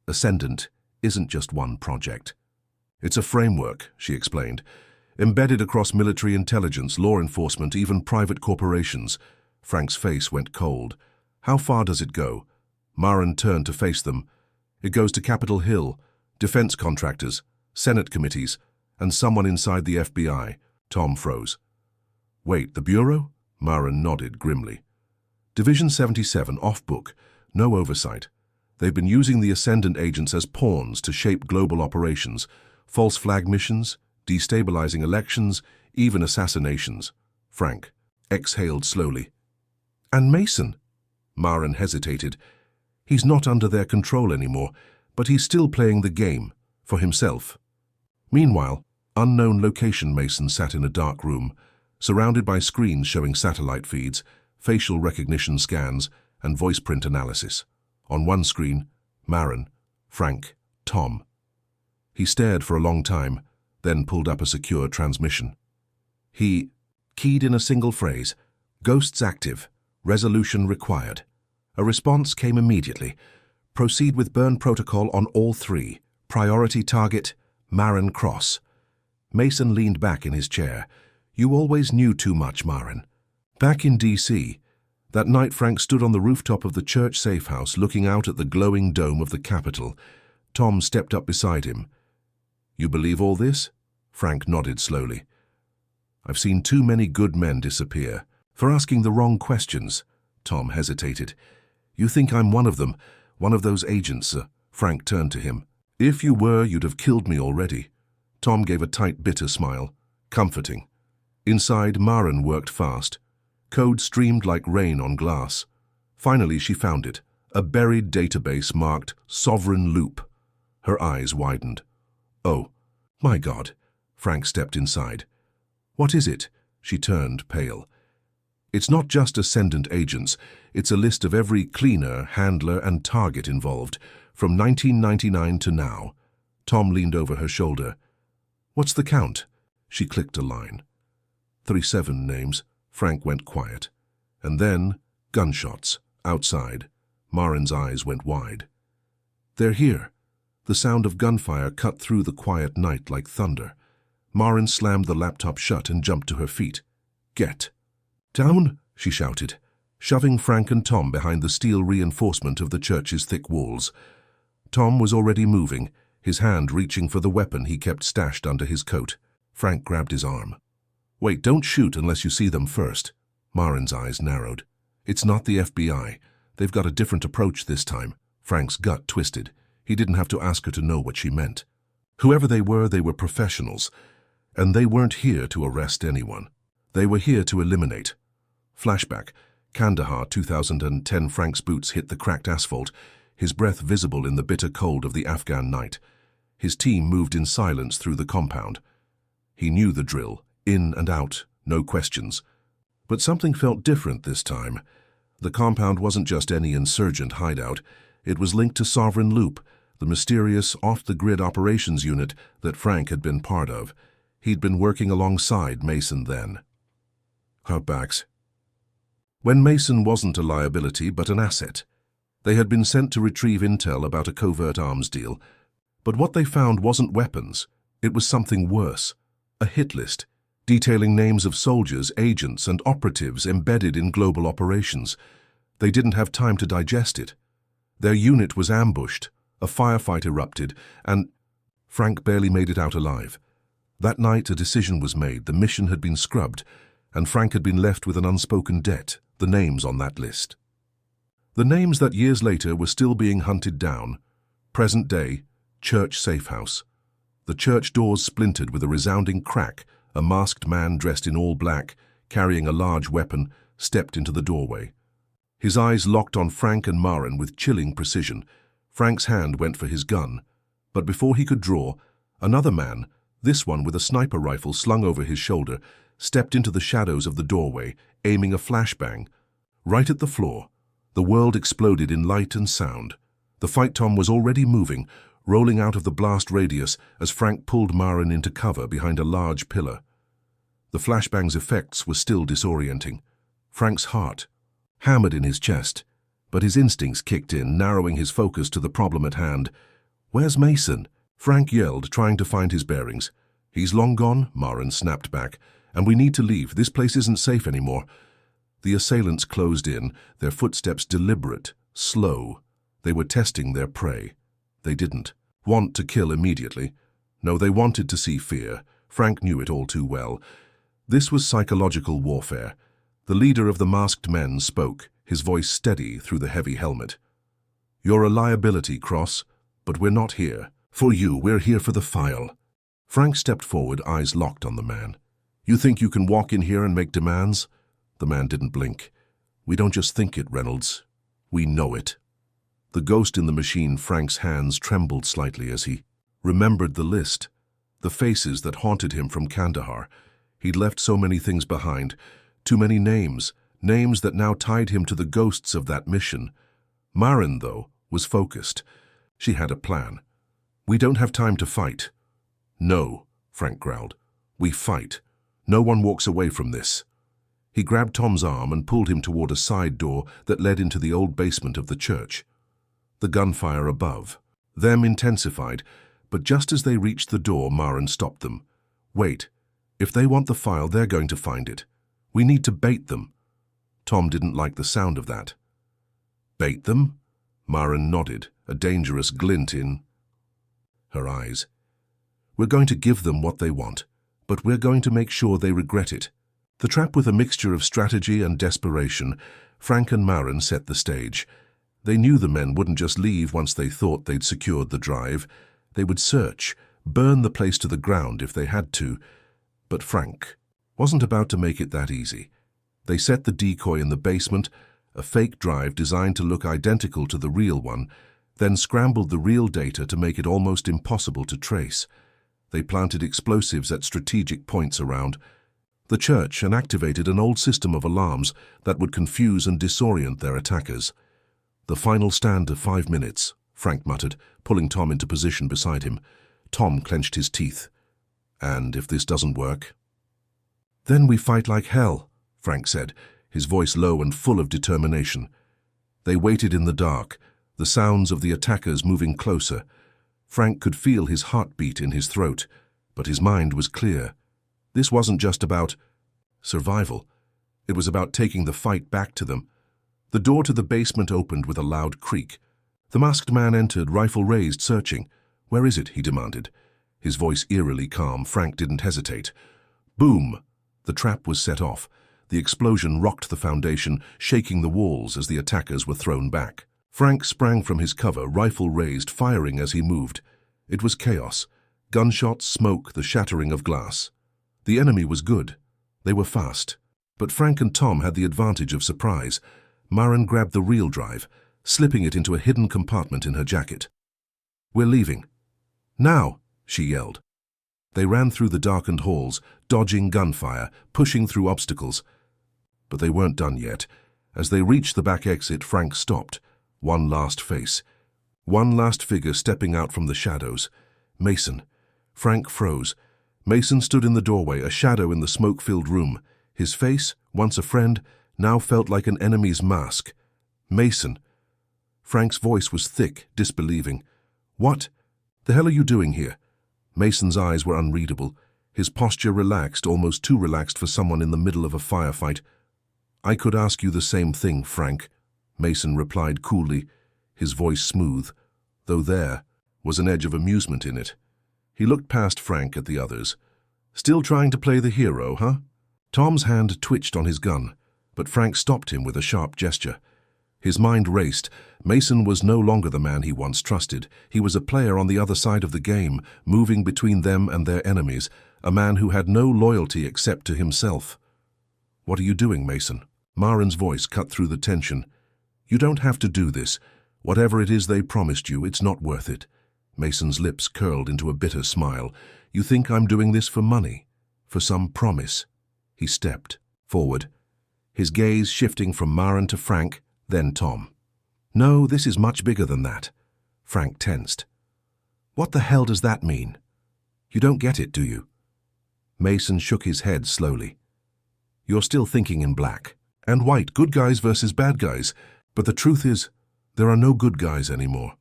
Ascendant isn't just one project. "It's a framework," she explained, "embedded across military intelligence, law enforcement, even private corporations." Frank's face went cold. "How far does it go?" Maren turned to face them. "It goes to Capitol Hill, defense contractors, Senate committees, and someone inside the FBI. Tom froze. "Wait, the Bureau?" Maren nodded grimly. "Division 77, off-book, no oversight. They've been using the Ascendant agents as pawns to shape global operations, false flag missions, destabilizing elections, even assassinations." Frank exhaled slowly. "And Mason?" Maren hesitated. "He's not under their control anymore, but he's still playing the game, for himself." Meanwhile, unknown location Mason sat in a dark room, surrounded by screens showing satellite feeds, facial recognition scans, and voice print analysis. On one screen, Maren, Frank, Tom. He stared for a long time, then pulled up a secure transmission. He keyed in a single phrase, "Ghosts active, resolution required." A response came immediately. "Proceed with burn protocol on all 3. Priority target, Maren Cross." Mason leaned back in his chair. "You always knew too much, Maren." Back in D.C., that night Frank stood on the rooftop of the church safe house looking out at the glowing dome of the Capitol. Tom stepped up beside him. "You believe all this?" Frank nodded slowly. "I've seen too many good men disappear for asking the wrong questions." Tom hesitated. "You think I'm one of them, one of those agents?" Frank turned to him. "If you were, you'd have killed me already." Tom gave a tight, bitter smile. Comforting. Inside, Maren worked fast. Code streamed like rain on glass. Finally, she found it, a buried database marked Sovereign Loop. Her eyes widened. "Oh, my God." Frank stepped inside. "What is it?" She turned pale. "It's not just Ascendant agents. It's a list of every cleaner, handler, and target involved, from 1999 to now." Tom leaned over her shoulder. "What's the count?" She clicked a line. 37 names. Frank went quiet. And then, gunshots, outside. Maren's eyes went wide. "They're here." The sound of gunfire cut through the quiet night like thunder. Maren slammed the laptop shut and jumped to her feet. "Get down," she shouted, shoving Frank and Tom behind the steel reinforcement of the church's thick walls. Tom was already moving, his hand reaching for the weapon he kept stashed under his coat. Frank grabbed his arm. "Wait, don't shoot unless you see them first." Maren's eyes narrowed. "It's not the FBI. They've got a different approach this time." Frank's gut twisted. He didn't have to ask her to know what she meant. Whoever they were professionals. And they weren't here to arrest anyone. They were here to eliminate. Flashback. Kandahar, 2010. Frank's boots hit the cracked asphalt, his breath visible in the bitter cold of the Afghan night. His team moved in silence through the compound. He knew the drill, in and out, no questions. But something felt different this time. The compound wasn't just any insurgent hideout. It was linked to Sovereign Loop, the mysterious off-the-grid operations unit that Frank had been part of. He'd been working alongside Mason then. Outbacks. When Mason wasn't a liability but an asset. They had been sent to retrieve intel about a covert arms deal. But what they found wasn't weapons. It was something worse. A hit list, detailing names of soldiers, agents, and operatives embedded in global operations. They didn't have time to digest it. Their unit was ambushed, a firefight erupted, and Frank barely made it out alive. That night a decision was made, the mission had been scrubbed, and Frank had been left with an unspoken debt, the names on that list. The names that years later were still being hunted down. Present day, church safe house. The church doors splintered with a resounding crack. A masked man dressed in all black, carrying a large weapon, stepped into the doorway. His eyes locked on Frank and Maren with chilling precision. Frank's hand went for his gun. But before he could draw, another man, this one with a sniper rifle slung over his shoulder, stepped into the shadows of the doorway, aiming a flashbang. Right at the floor, the world exploded in light and sound. The fight Tom was already moving, rolling out of the blast radius as Frank pulled Maren into cover behind a large pillar. The flashbang's effects were still disorienting. Frank's heart hammered in his chest, but his instincts kicked in, narrowing his focus to the problem at hand. "Where's Mason?" Frank yelled, trying to find his bearings. "He's long gone," Maren snapped back, "and we need to leave. This place isn't safe anymore." The assailants closed in, their footsteps deliberate, slow. They were testing their prey. They didn't want to kill immediately. No, they wanted to see fear. Frank knew it all too well. This was psychological warfare. The leader of the masked men spoke, his voice steady through the heavy helmet. "You're a liability, Cross, but we're not here for you. We're here for the file." Frank stepped forward, eyes locked on the man. "You think you can walk in here and make demands?" The man didn't blink. "We don't just think it, Reynolds. We know it." The ghost in the machine, Frank's hands trembled slightly as he remembered the list, the faces that haunted him from Kandahar. He'd left so many things behind, too many names, names that now tied him to the ghosts of that mission. Maren, though, was focused. She had a plan. "We don't have time to fight." "No," Frank growled. "We fight. No one walks away from this." He grabbed Tom's arm and pulled him toward a side door that led into the old basement of the church. The gunfire above them intensified, but just as they reached the door, Maren stopped them. "Wait. If they want the file, they're going to find it. We need to bait them." Tom didn't like the sound of that. "Bait them?" Maren nodded, a dangerous glint in her eyes. "We're going to give them what they want, but we're going to make sure they regret it." The trap, with a mixture of strategy and desperation, Frank and Maren set the stage. They knew the men wouldn't just leave once they thought they'd secured the drive. They would search, burn the place to the ground if they had to. But Frank wasn't about to make it that easy. They set the decoy in the basement, a fake drive designed to look identical to the real one, then scrambled the real data to make it almost impossible to trace. They planted explosives at strategic points around the church and activated an old system of alarms that would confuse and disorient their attackers. "The final stand of 5 minutes," Frank muttered, pulling Tom into position beside him. Tom clenched his teeth. "And if this doesn't work?" "Then we fight like hell," Frank said, his voice low and full of determination. They waited in the dark, the sounds of the attackers moving closer. Frank could feel his heartbeat in his throat, but his mind was clear. This wasn't just about survival. It was about taking the fight back to them. The door to the basement opened with a loud creak. The masked man entered, rifle raised, searching. "Where is it?" he demanded. His voice eerily calm. Frank didn't hesitate. Boom! The trap was set off. The explosion rocked the foundation, shaking the walls as the attackers were thrown back. Frank sprang from his cover, rifle raised, firing as he moved. It was chaos. Gunshots, smoke, the shattering of glass. The enemy was good. They were fast. But Frank and Tom had the advantage of surprise. Maren grabbed the reel drive, slipping it into a hidden compartment in her jacket. "We're leaving." "Now!" she yelled. They ran through the darkened halls, dodging gunfire, pushing through obstacles. But they weren't done yet. As they reached the back exit, Frank stopped. One last face. One last figure stepping out from the shadows. Mason. Frank froze. Mason stood in the doorway, a shadow in the smoke-filled room. His face, once a friend, now felt like an enemy's mask. "Mason." Frank's voice was thick, disbelieving. "What the hell are you doing here?" Mason's eyes were unreadable. His posture relaxed, almost too relaxed for someone in the middle of a firefight. "I could ask you the same thing, Frank," Mason replied coolly, his voice smooth, though there was an edge of amusement in it. He looked past Frank at the others. "Still trying to play the hero, huh?" Tom's hand twitched on his gun, but Frank stopped him with a sharp gesture. His mind raced. Mason was no longer the man he once trusted. He was a player on the other side of the game, moving between them and their enemies, a man who had no loyalty except to himself. "What are you doing, Mason?" Maren's voice cut through the tension. "You don't have to do this. Whatever it is they promised you, it's not worth it." Mason's lips curled into a bitter smile. "You think I'm doing this for money? For some promise?" He stepped forward, his gaze shifting from Maren to Frank, then Tom. "No, this is much bigger than that." Frank tensed. "What the hell does that mean? You don't get it, do you?" Mason shook his head slowly. "You're still thinking in black and white, good guys versus bad guys. But the truth is, there are no good guys anymore."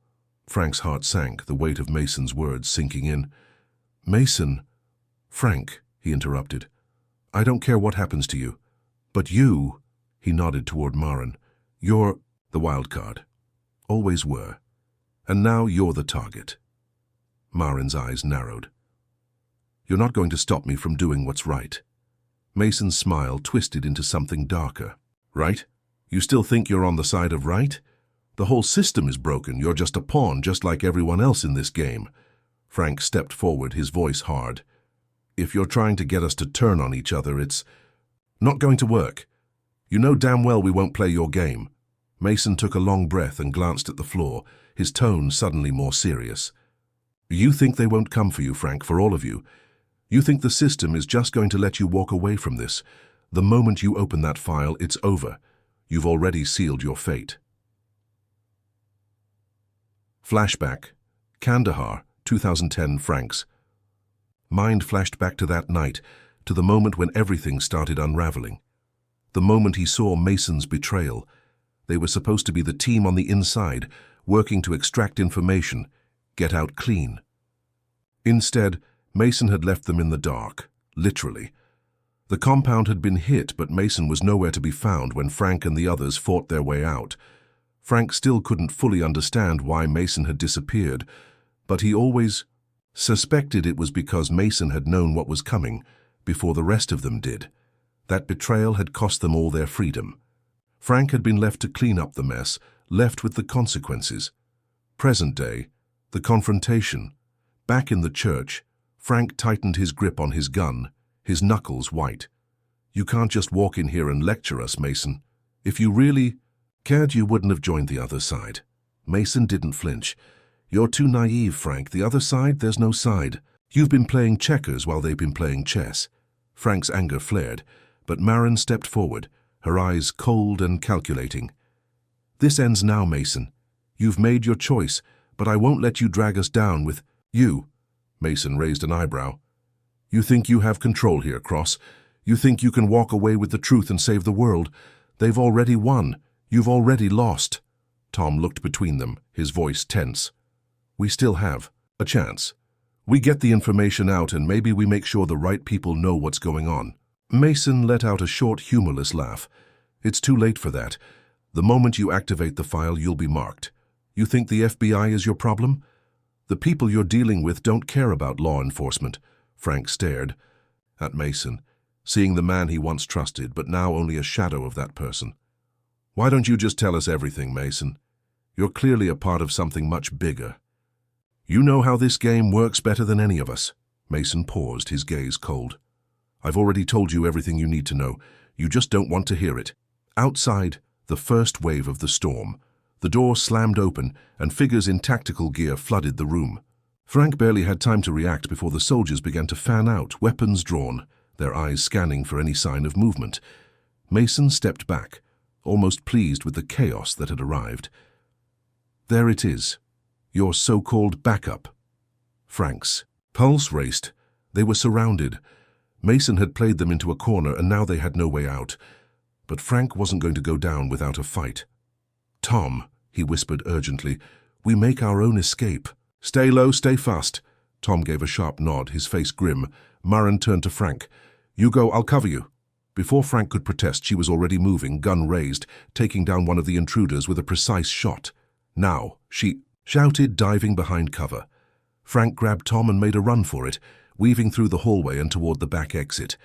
Frank's heart sank, the weight of Mason's words sinking in. "Mason." "Frank," he interrupted, "I don't care what happens to you. But you," he nodded toward Maren, "you're the wild card. Always were. And now you're the target." Maren's eyes narrowed. "You're not going to stop me from doing what's right." Mason's smile twisted into something darker. "Right? You still think you're on the side of right? The whole system is broken. You're just a pawn, just like everyone else in this game." Frank stepped forward, his voice hard. "If you're trying to get us to turn on each other, it's not going to work. You know damn well we won't play your game." Mason took a long breath and glanced at the floor, his tone suddenly more serious. "You think they won't come for you, Frank, for all of you. You think the system is just going to let you walk away from this. The moment you open that file, it's over. You've already sealed your fate." Flashback. Kandahar, 2010 francs. Mind flashed back to that night, to the moment when everything started unraveling. The moment he saw Mason's betrayal. They were supposed to be the team on the inside, working to extract information, get out clean. Instead, Mason had left them in the dark, literally. The compound had been hit, but Mason was nowhere to be found when Frank and the others fought their way out. Frank still couldn't fully understand why Mason had disappeared, but he always suspected it was because Mason had known what was coming before the rest of them did. That betrayal had cost them all their freedom. Frank had been left to clean up the mess, left with the consequences. Present day, the confrontation. Back in the church, Frank tightened his grip on his gun, his knuckles white. "You can't just walk in here and lecture us, Mason. If you really cared, you wouldn't have joined the other side." Mason didn't flinch. "You're too naive, Frank. The other side, there's no side. You've been playing checkers while they've been playing chess." Frank's anger flared, but Maren stepped forward, her eyes cold and calculating. "This ends now, Mason. You've made your choice, but I won't let you drag us down with you." Mason raised an eyebrow. "You think you have control here, Cross? You think you can walk away with the truth and save the world? They've already won. You've already lost." Tom looked between them, his voice tense. "We still have a chance. We get the information out and maybe we make sure the right people know what's going on." Mason let out a short, humorless laugh. "It's too late for that. The moment you activate the file, you'll be marked. You think the FBI is your problem? The people you're dealing with don't care about law enforcement." Frank stared at Mason, seeing the man he once trusted, but now only a shadow of that person. "Why don't you just tell us everything, Mason? You're clearly a part of something much bigger. You know how this game works better than any of us." Mason paused, his gaze cold. "I've already told you everything you need to know. You just don't want to hear it. Outside, the first wave of the storm. The door slammed open, and figures in tactical gear flooded the room. Frank barely had time to react before the soldiers began to fan out, weapons drawn, their eyes scanning for any sign of movement. Mason stepped back, almost pleased with the chaos that had arrived. There it is, your so-called backup. Frank's pulse raced. They were surrounded. Mason had played them into a corner, and now they had no way out. But Frank wasn't going to go down without a fight. "Tom," he whispered urgently, "we make our own escape." "Stay low, stay fast." Tom gave a sharp nod, his face grim. Murren turned to Frank. "You go, I'll cover you." Before Frank could protest, she was already moving, gun raised, taking down one of the intruders with a precise shot. "Now," she shouted, diving behind cover. Frank grabbed Tom and made a run for it, weaving through the hallway and toward the back exit.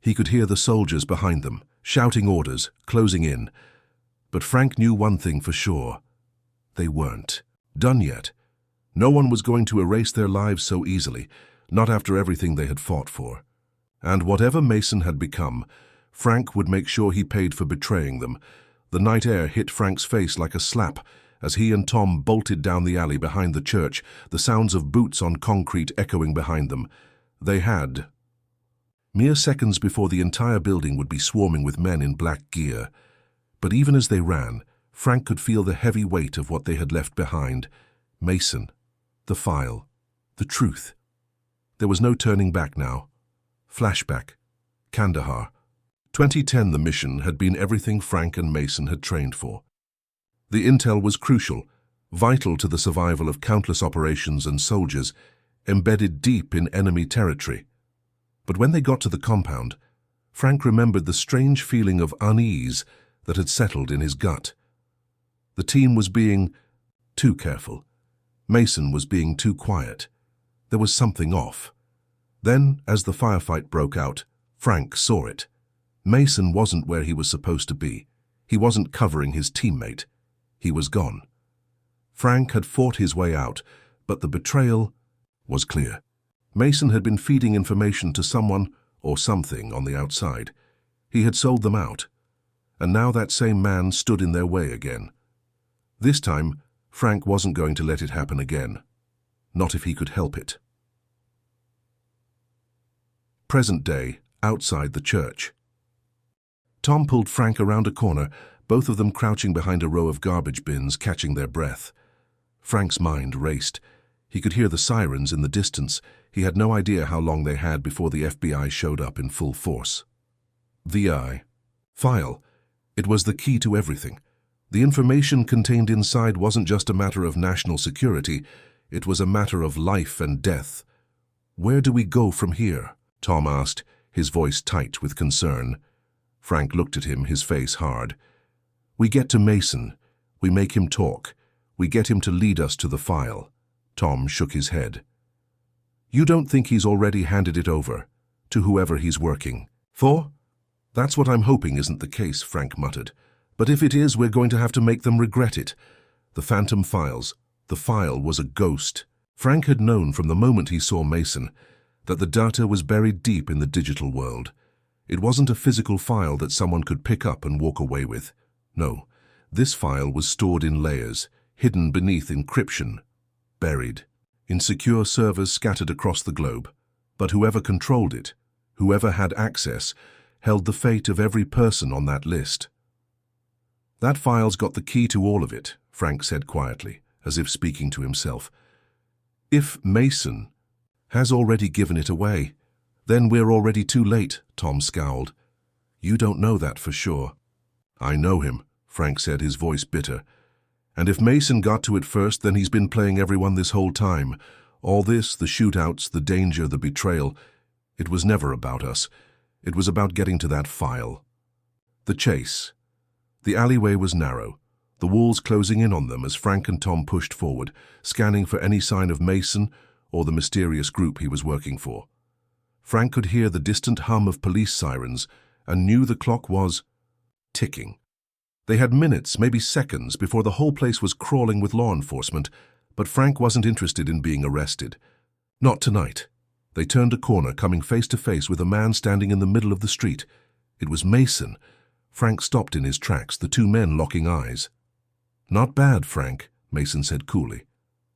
He could hear the soldiers behind them, shouting orders, closing in. But Frank knew one thing for sure. They weren't done yet. No one was going to erase their lives so easily, not after everything they had fought for. And whatever Mason had become, Frank would make sure he paid for betraying them. The night air hit Frank's face like a slap as he and Tom bolted down the alley behind the church, the sounds of boots on concrete echoing behind them. They had mere seconds before the entire building would be swarming with men in black gear. But even as they ran, Frank could feel the heavy weight of what they had left behind. Mason, the file, the truth. There was no turning back now. Flashback. Kandahar. 2010, the mission had been everything Frank and Mason had trained for. The intel was crucial, vital to the survival of countless operations and soldiers, embedded deep in enemy territory. But when they got to the compound, Frank remembered the strange feeling of unease that had settled in his gut. The team was being too careful. Mason was being too quiet. There was something off. Then, as the firefight broke out, Frank saw it. Mason wasn't where he was supposed to be. He wasn't covering his teammate. He was gone. Frank had fought his way out, but the betrayal was clear. Mason had been feeding information to someone or something on the outside. He had sold them out, and now that same man stood in their way again. This time, Frank wasn't going to let it happen again. Not if he could help it. Present day, outside the church. Tom pulled Frank around a corner, both of them crouching behind a row of garbage bins, catching their breath. Frank's mind raced. He could hear the sirens in the distance. He had no idea how long they had before the FBI showed up in full force. The file. It was the key to everything. The information contained inside wasn't just a matter of national security. It was a matter of life and death. "Where do we go from here?" Tom asked, his voice tight with concern. Frank looked at him, his face hard. "We get to Mason. We make him talk. We get him to lead us to the file." Tom shook his head. "You don't think he's already handed it over to whoever he's working for?" "That's what I'm hoping isn't the case," Frank muttered. "But if it is, we're going to have to make them regret it." The phantom files. The file was a ghost. Frank had known from the moment he saw Mason that the data was buried deep in the digital world. It wasn't a physical file that someone could pick up and walk away with. No, this file was stored in layers, hidden beneath encryption, buried in secure servers scattered across the globe. But whoever controlled it, whoever had access, held the fate of every person on that list. "That file's got the key to all of it," Frank said quietly, as if speaking to himself. "If Mason has already given it away, then we're already too late," Tom scowled. "You don't know that for sure." "I know him," Frank said, his voice bitter. "And if Mason got to it first, then he's been playing everyone this whole time. All this, the shootouts, the danger, the betrayal, it was never about us. It was about getting to that file." The chase. The alleyway was narrow, the walls closing in on them as Frank and Tom pushed forward, scanning for any sign of Mason or the mysterious group he was working for. Frank could hear the distant hum of police sirens and knew the clock was ticking. They had minutes, maybe seconds, before the whole place was crawling with law enforcement, but Frank wasn't interested in being arrested. Not tonight. They turned a corner, coming face to face with a man standing in the middle of the street. It was Mason. Frank stopped in his tracks, the two men locking eyes. "Not bad, Frank," Mason said coolly.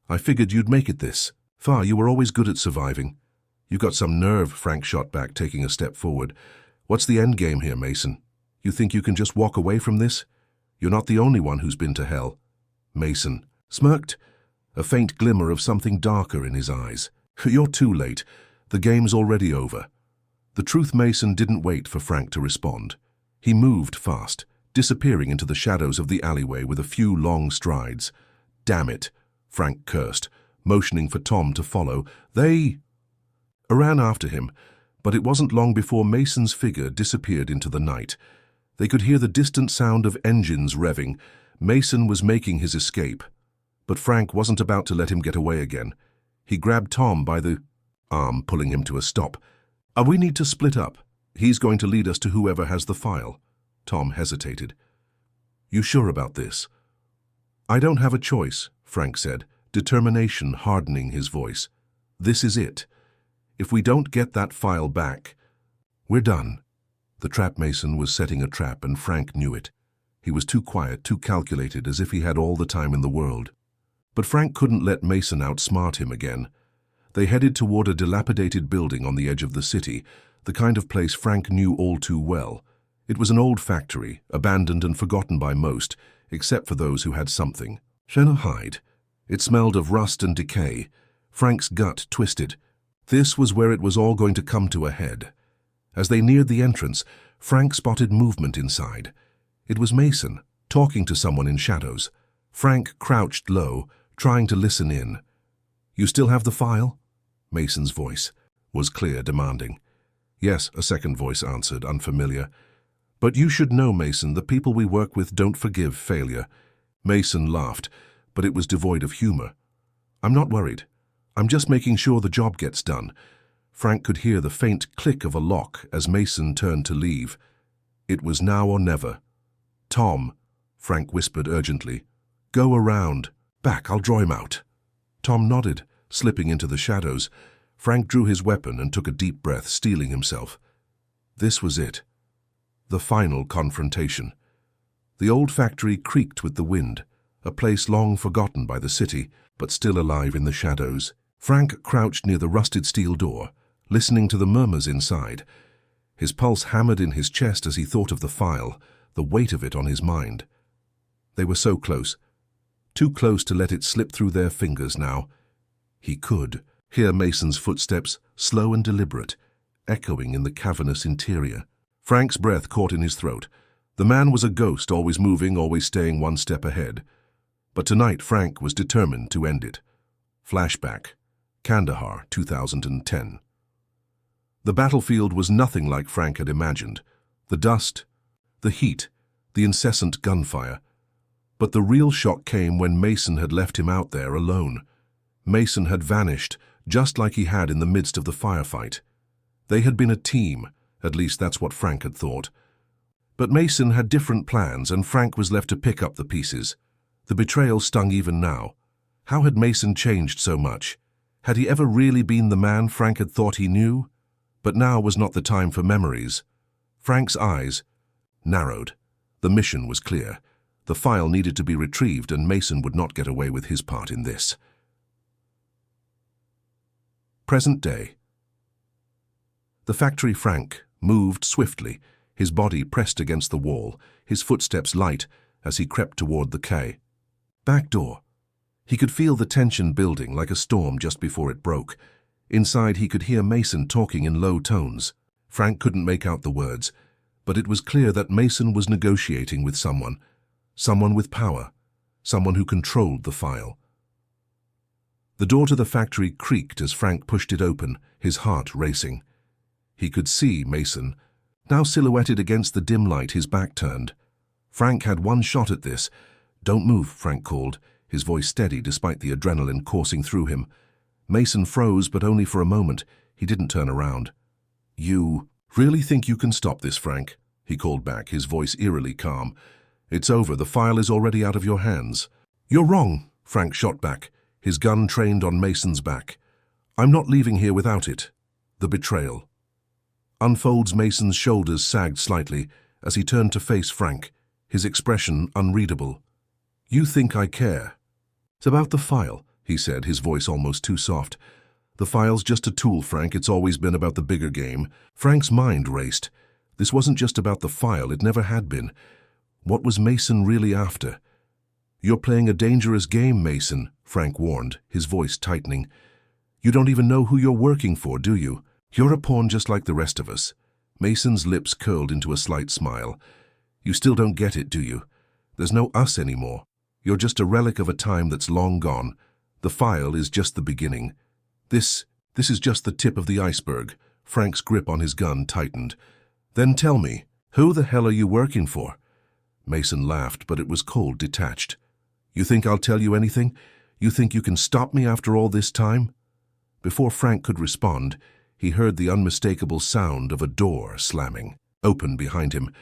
"I figured you'd make it this far. You were always good at surviving." "You've got some nerve," Frank shot back, taking a step forward. "What's the end game here, Mason? You think you can just walk away from this? You're not the only one who's been to hell." Mason smirked, a faint glimmer of something darker in his eyes. "You're too late. The game's already over." The truth, Mason didn't wait for Frank to respond. He moved fast, disappearing into the shadows of the alleyway with a few long strides. "Damn it," Frank cursed, motioning for Tom to follow. They ran after him, but it wasn't long before Mason's figure disappeared into the night. They could hear the distant sound of engines revving. Mason was making his escape. But Frank wasn't about to let him get away again. He grabbed Tom by the arm, pulling him to a stop. We need to split up. He's going to lead us to whoever has the file." Tom hesitated. "You sure about this?" "I don't have a choice," Frank said, determination hardening his voice. "This is it. If we don't get that file back, we're done." The trap Mason was setting a trap, and Frank knew it. He was too quiet, too calculated, as if he had all the time in the world. But Frank couldn't let Mason outsmart him again. They headed toward a dilapidated building on the edge of the city, the kind of place Frank knew all too well. It was an old factory, abandoned and forgotten by most, except for those who had something. Sighed. It smelled of rust and decay. Frank's gut twisted. This was where it was all going to come to a head. As they neared the entrance, Frank spotted movement inside. It was Mason, talking to someone in shadows. Frank crouched low, trying to listen in. "You still have the file?" Mason's voice was clear, demanding. "Yes," a second voice answered, unfamiliar. "But you should know, Mason, the people we work with don't forgive failure." Mason laughed, but it was devoid of humor. "I'm not worried. I'm just making sure the job gets done." Frank could hear the faint click of a lock as Mason turned to leave. It was now or never. "Tom," Frank whispered urgently, "go around. Back, I'll draw him out." Tom nodded, slipping into the shadows. Frank drew his weapon and took a deep breath, steeling himself. This was it. The final confrontation. The old factory creaked with the wind, a place long forgotten by the city, but still alive in the shadows. Frank crouched near the rusted steel door, listening to the murmurs inside. His pulse hammered in his chest as he thought of the file, the weight of it on his mind. They were so close. Too close to let it slip through their fingers now. He could hear Mason's footsteps, slow and deliberate, echoing in the cavernous interior. Frank's breath caught in his throat. The man was a ghost, always moving, always staying one step ahead. But tonight Frank was determined to end it. Flashback. Kandahar, 2010. The battlefield was nothing like Frank had imagined. The dust, the heat, the incessant gunfire. But the real shock came when Mason had left him out there alone. Mason had vanished, just like he had in the midst of the firefight. They had been a team, at least that's what Frank had thought. But Mason had different plans, and Frank was left to pick up the pieces. The betrayal stung even now. How had Mason changed so much? Had he ever really been the man Frank had thought he knew? But now was not the time for memories. Frank's eyes narrowed. The mission was clear. The file needed to be retrieved, and Mason would not get away with his part in this. Present day. The factory Frank moved swiftly, his body pressed against the wall, his footsteps light as he crept toward the quay. Back door. He could feel the tension building like a storm just before it broke. Inside he could hear Mason talking in low tones. Frank couldn't make out the words, but it was clear that Mason was negotiating with someone with power, someone who controlled the file. The door to the factory creaked as Frank pushed it open, his heart racing. He could see Mason, now silhouetted against the dim light, his back turned. Frank had one shot at this. "Don't move," Frank called, his voice steady despite the adrenaline coursing through him. Mason froze, but only for a moment. He didn't turn around. "You really think you can stop this, Frank?" he called back, his voice eerily calm. "It's over. The file is already out of your hands." "You're wrong," Frank shot back, his gun trained on Mason's back. "I'm not leaving here without it." The betrayal. Unfolds. Mason's shoulders sagged slightly as he turned to face Frank, his expression unreadable. You think I care? It's about the file, he said, his voice almost too soft. The file's just a tool, Frank. It's always been about the bigger game. Frank's mind raced. This wasn't just about the file. It never had been. What was Mason really after? You're playing a dangerous game, Mason, Frank warned, his voice tightening. You don't even know who you're working for, do you? You're a pawn just like the rest of us. Mason's lips curled into a slight smile. You still don't get it, do you? There's no us anymore. You're just a relic of a time that's long gone. The file is just the beginning. This is just the tip of the iceberg. Frank's grip on his gun tightened. Then tell me, who the hell are you working for? Mason laughed, but it was cold, detached. You think I'll tell you anything? You think you can stop me after all this time? Before Frank could respond, he heard the unmistakable sound of a door slamming, open behind him.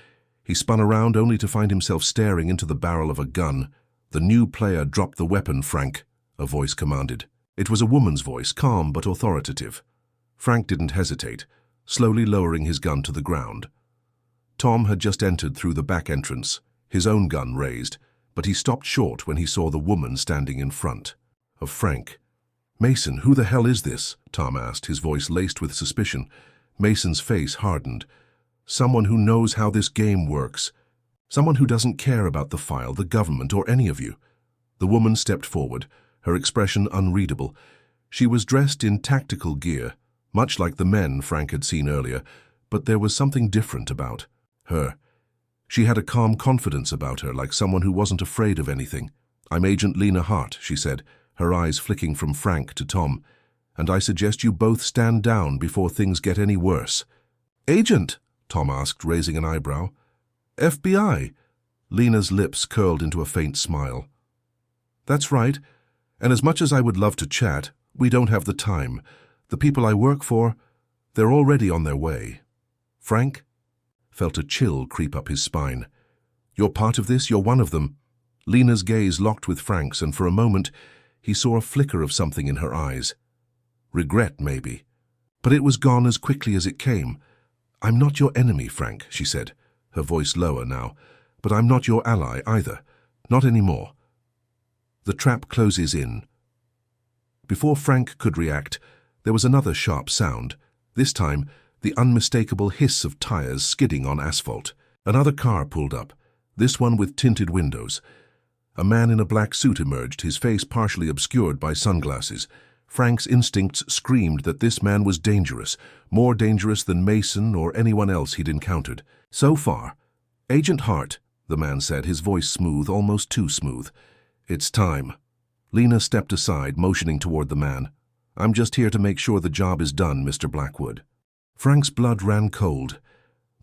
He spun around only to find himself staring into the barrel of a gun. The new player dropped the weapon, Frank, a voice commanded. It was a woman's voice, calm but authoritative. Frank didn't hesitate, slowly lowering his gun to the ground. Tom had just entered through the back entrance, his own gun raised, but he stopped short when he saw the woman standing in front of Frank. Mason, who the hell is this? Tom asked, his voice laced with suspicion. Mason's face hardened. Someone who knows how this game works. Someone who doesn't care about the file, the government, or any of you. The woman stepped forward, her expression unreadable. She was dressed in tactical gear, much like the men Frank had seen earlier, but there was something different about her. She had a calm confidence about her, like someone who wasn't afraid of anything. I'm Agent Lena Hart, she said, her eyes flicking from Frank to Tom, and I suggest you both stand down before things get any worse. Agent? Tom asked, raising an eyebrow. FBI? Lena's lips curled into a faint smile. That's right, and as much as I would love to chat, we don't have the time. The people I work for, they're already on their way. Frank felt a chill creep up his spine. You're part of this, you're one of them. Lena's gaze locked with Frank's, and for a moment he saw a flicker of something in her eyes. Regret, maybe. But it was gone as quickly as it came. I'm not your enemy, Frank, she said, her voice lower now, but I'm not your ally either. Not anymore. The trap closes in. Before Frank could react, there was another sharp sound, this time the unmistakable hiss of tires skidding on asphalt. Another car pulled up, this one with tinted windows. A man in a black suit emerged, his face partially obscured by sunglasses. Frank's instincts screamed that this man was dangerous, more dangerous than Mason or anyone else he'd encountered. So far. Agent Hart, the man said, his voice smooth, almost too smooth. It's time. Lena stepped aside, motioning toward the man. I'm just here to make sure the job is done, Mr. Blackwood. Frank's blood ran cold.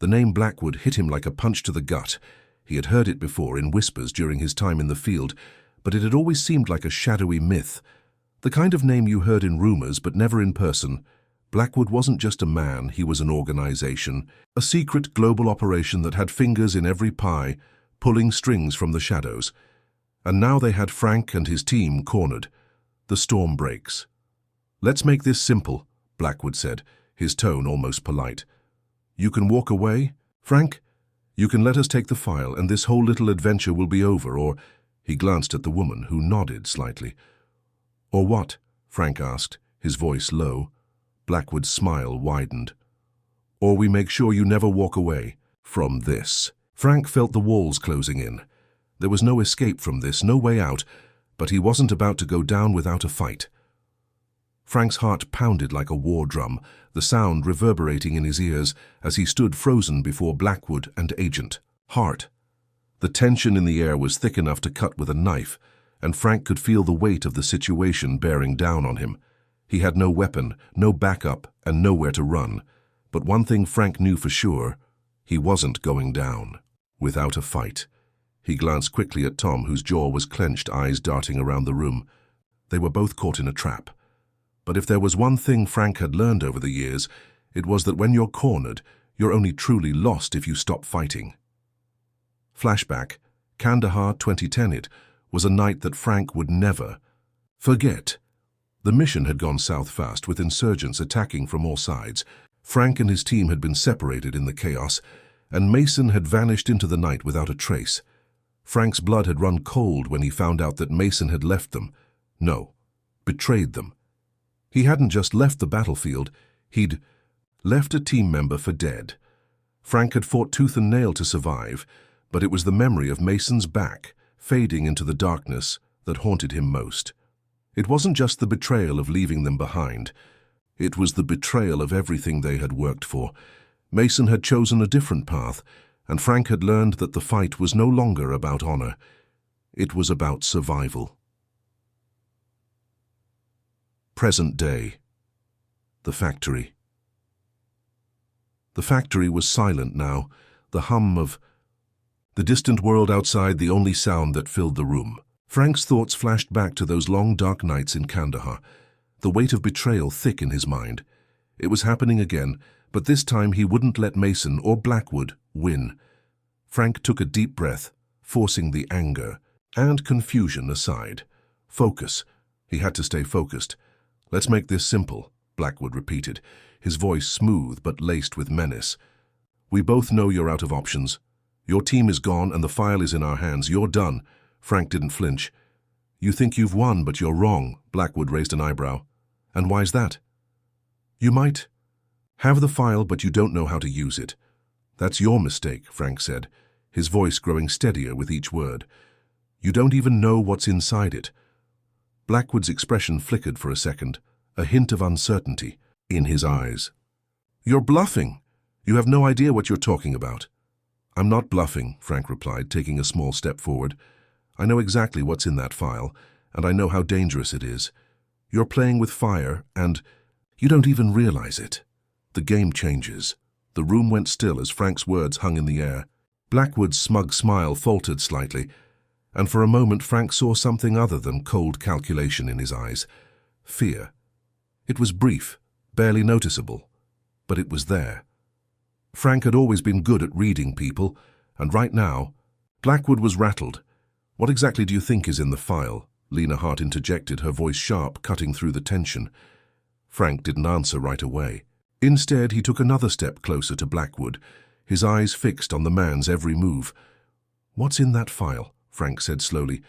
The name Blackwood hit him like a punch to the gut. He had heard it before in whispers during his time in the field, but it had always seemed like a shadowy myth. The kind of name you heard in rumors but never in person. Blackwood wasn't just a man, he was an organization, a secret global operation that had fingers in every pie, pulling strings from the shadows. And now they had Frank and his team cornered. The storm breaks. Let's make this simple, Blackwood said, his tone almost polite. You can walk away, Frank? You can let us take the file and this whole little adventure will be over, or... He glanced at the woman, who nodded slightly. Or what? Frank asked, his voice low. Blackwood's smile widened. Or we make sure you never walk away from this. Frank felt the walls closing in. There was no escape from this, no way out, but he wasn't about to go down without a fight. Frank's heart pounded like a war drum, the sound reverberating in his ears as he stood frozen before Blackwood and Agent Hart. The tension in the air was thick enough to cut with a knife, and Frank could feel the weight of the situation bearing down on him. He had no weapon, no backup, and nowhere to run. But one thing Frank knew for sure, he wasn't going down without a fight. He glanced quickly at Tom, whose jaw was clenched, eyes darting around the room. They were both caught in a trap. But if there was one thing Frank had learned over the years, it was that when you're cornered, you're only truly lost if you stop fighting. Flashback, Kandahar 2010. It was a night that Frank would never forget. The mission had gone south fast, with insurgents attacking from all sides. Frank and his team had been separated in the chaos, and Mason had vanished into the night without a trace. Frank's blood had run cold when he found out that Mason had left them. No, betrayed them. He hadn't just left the battlefield, he'd left a team member for dead. Frank had fought tooth and nail to survive, but it was the memory of Mason's back, fading into the darkness, that haunted him most. It wasn't just the betrayal of leaving them behind. It was the betrayal of everything they had worked for. Mason had chosen a different path, and Frank had learned that the fight was no longer about honor. It was about survival. Present day. The factory. The factory was silent now, the hum of the distant world outside the only sound that filled the room. Frank's thoughts flashed back to those long dark nights in Kandahar, the weight of betrayal thick in his mind. It was happening again, but this time he wouldn't let Mason or Blackwood win. Frank took a deep breath, forcing the anger and confusion aside. Focus. He had to stay focused. "Let's make this simple," Blackwood repeated, his voice smooth but laced with menace. "We both know you're out of options. Your team is gone and the file is in our hands. You're done." Frank didn't flinch. "You think you've won, but you're wrong," Blackwood raised an eyebrow. "And why's that?" "You might have the file, but you don't know how to use it." "That's your mistake," Frank said, his voice growing steadier with each word. "You don't even know what's inside it." Blackwood's expression flickered for a second, a hint of uncertainty in his eyes. "You're bluffing. You have no idea what you're talking about." "I'm not bluffing," Frank replied, taking a small step forward. "I know exactly what's in that file, and I know how dangerous it is. You're playing with fire, and you don't even realize it." The game changes. The room went still as Frank's words hung in the air. Blackwood's smug smile faltered slightly, and for a moment Frank saw something other than cold calculation in his eyes. Fear. It was brief, barely noticeable, but it was there. Frank had always been good at reading people, and right now, Blackwood was rattled. "What exactly do you think is in the file?" Lena Hart interjected, her voice sharp, cutting through the tension. Frank didn't answer right away. Instead, he took another step closer to Blackwood, his eyes fixed on the man's every move. "What's in that file?" Frank said slowly.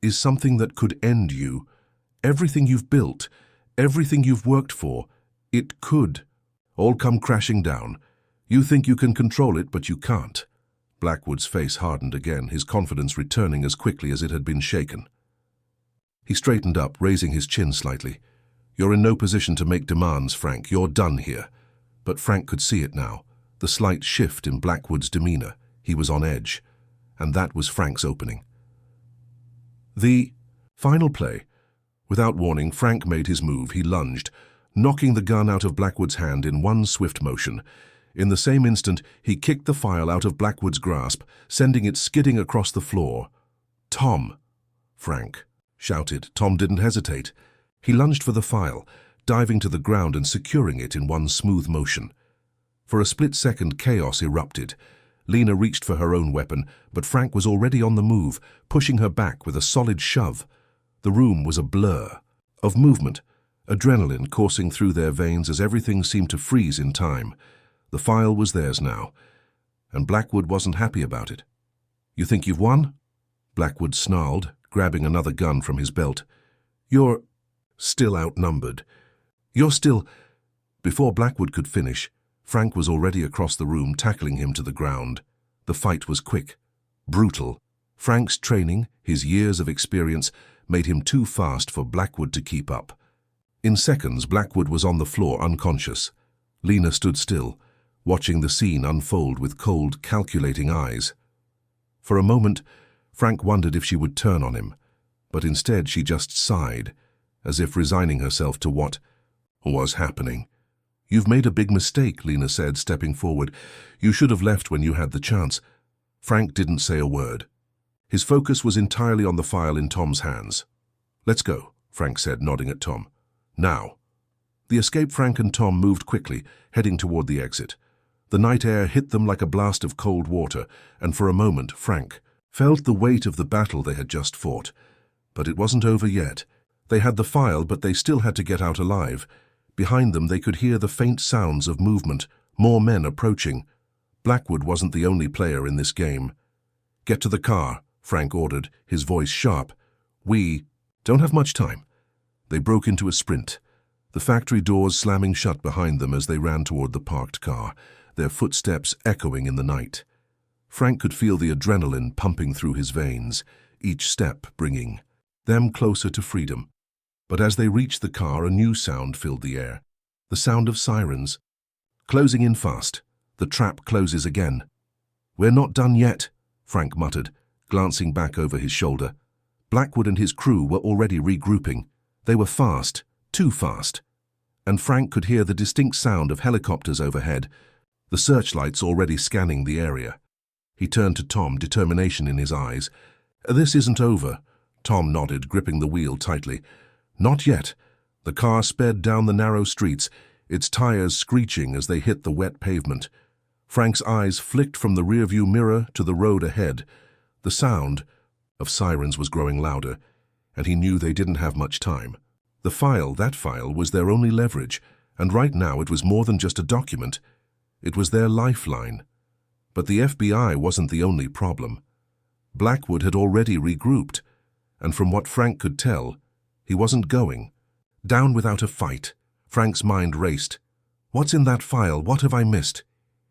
"Is something that could end you. Everything you've built, everything you've worked for, it could all come crashing down. You think you can control it, but you can't." Blackwood's face hardened again, his confidence returning as quickly as it had been shaken. He straightened up, raising his chin slightly. "You're in no position to make demands, Frank. You're done here." But Frank could see it now, the slight shift in Blackwood's demeanor. He was on edge, and that was Frank's opening. The final play. Without warning, Frank made his move. He lunged, knocking the gun out of Blackwood's hand in one swift motion. In the same instant, he kicked the file out of Blackwood's grasp, sending it skidding across the floor. "Tom!" Frank shouted. Tom didn't hesitate. He lunged for the file, diving to the ground and securing it in one smooth motion. For a split second, chaos erupted. Lena reached for her own weapon, but Frank was already on the move, pushing her back with a solid shove. The room was a blur of movement, adrenaline coursing through their veins as everything seemed to freeze in time. The file was theirs now, and Blackwood wasn't happy about it. "You think you've won?" Blackwood snarled, grabbing another gun from his belt. "You're still outnumbered. You're still—" Before Blackwood could finish, Frank was already across the room, tackling him to the ground. The fight was quick, brutal. Frank's training, his years of experience, made him too fast for Blackwood to keep up. In seconds, Blackwood was on the floor, unconscious. Lena stood still, watching the scene unfold with cold, calculating eyes. For a moment, Frank wondered if she would turn on him, but instead she just sighed, as if resigning herself to what was happening. "You've made a big mistake," Lena said, stepping forward. "You should have left when you had the chance." Frank didn't say a word. His focus was entirely on the file in Tom's hands. "Let's go," Frank said, nodding at Tom. "Now." The escaped Frank and Tom moved quickly, heading toward the exit. The night air hit them like a blast of cold water, and for a moment, Frank felt the weight of the battle they had just fought. But it wasn't over yet. They had the file, but they still had to get out alive. Behind them they could hear the faint sounds of movement, more men approaching. Blackwood wasn't the only player in this game. "Get to the car," Frank ordered, his voice sharp. "We don't have much time." They broke into a sprint, the factory doors slamming shut behind them as they ran toward the parked car, their footsteps echoing in the night. Frank could feel the adrenaline pumping through his veins, each step bringing them closer to freedom. But as they reached the car, a new sound filled the air, the sound of sirens. Closing in fast, the trap closes again. "We're not done yet," Frank muttered, glancing back over his shoulder. Blackwood and his crew were already regrouping. They were fast, too fast. And Frank could hear the distinct sound of helicopters overhead, the searchlights already scanning the area. He turned to Tom, determination in his eyes. "This isn't over." Tom nodded, gripping the wheel tightly. "Not yet." The car sped down the narrow streets, its tires screeching as they hit the wet pavement. Frank's eyes flicked from the rearview mirror to the road ahead. The sound of sirens was growing louder, and he knew they didn't have much time. That file was their only leverage, and right now it was more than just a document. It was their lifeline. But the FBI wasn't the only problem. Blackwood had already regrouped, and from what Frank could tell, he wasn't going down without a fight. Frank's mind raced. What's in that file? What have I missed?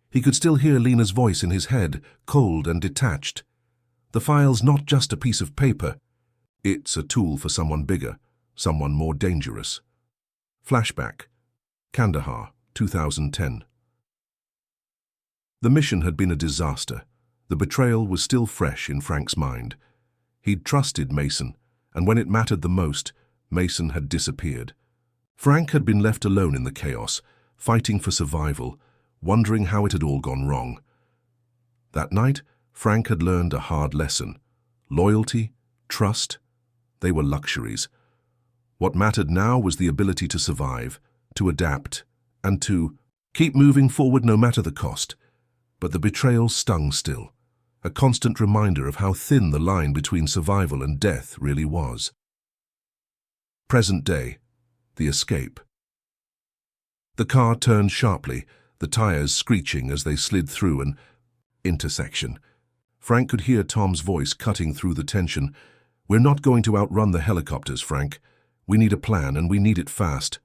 He could still hear Lena's voice in his head, cold and detached. The file's not just a piece of paper. It's a tool for someone bigger, someone more dangerous. Flashback. Kandahar, 2010. The mission had been a disaster. The betrayal was still fresh in Frank's mind. He'd trusted Mason, and when it mattered the most, Mason had disappeared. Frank had been left alone in the chaos, fighting for survival, wondering how it had all gone wrong. That night, Frank had learned a hard lesson. Loyalty, trust, they were luxuries. What mattered now was the ability to survive, to adapt, and to keep moving forward no matter the cost. But the betrayal stung still, a constant reminder of how thin the line between survival and death really was. Present day, the escape. The car turned sharply, the tires screeching as they slid through an intersection. Frank could hear Tom's voice cutting through the tension. "We're not going to outrun the helicopters, Frank. We need a plan, and we need it fast."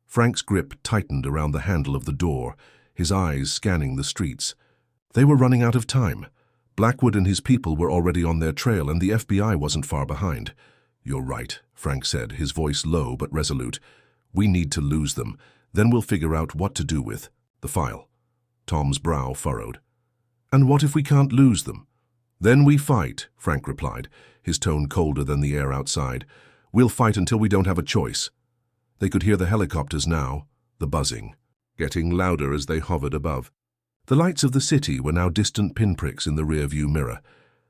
Frank's grip tightened around the handle of the door, his eyes scanning the streets. They were running out of time. Blackwood and his people were already on their trail, and the FBI wasn't far behind. "You're right," Frank said, his voice low but resolute. "We need to lose them. Then we'll figure out what to do with the file." Tom's brow furrowed. "And what if we can't lose them?" "Then we fight," Frank replied, his tone colder than the air outside. "We'll fight until we don't have a choice." They could hear the helicopters now, the buzzing, getting louder as they hovered above. The lights of the city were now distant pinpricks in the rearview mirror,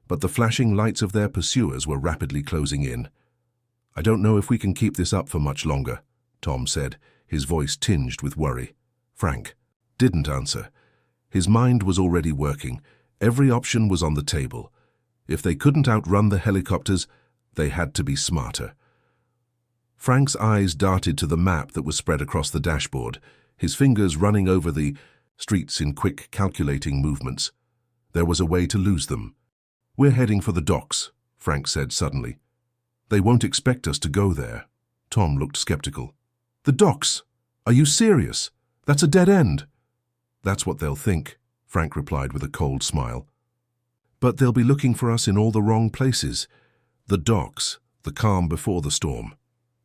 but the flashing lights of their pursuers were rapidly closing in. "I don't know if we can keep this up for much longer," Tom said, his voice tinged with worry. Frank didn't answer. His mind was already working. Every option was on the table. If they couldn't outrun the helicopters, they had to be smarter. Frank's eyes darted to the map that was spread across the dashboard, his fingers running over the streets in quick, calculating movements. There was a way to lose them. "We're heading for the docks," Frank said suddenly. "They won't expect us to go there." Tom looked skeptical. "The docks? Are you serious? That's a dead end." "That's what they'll think," Frank replied with a cold smile. "But they'll be looking for us in all the wrong places. The docks, the calm before the storm."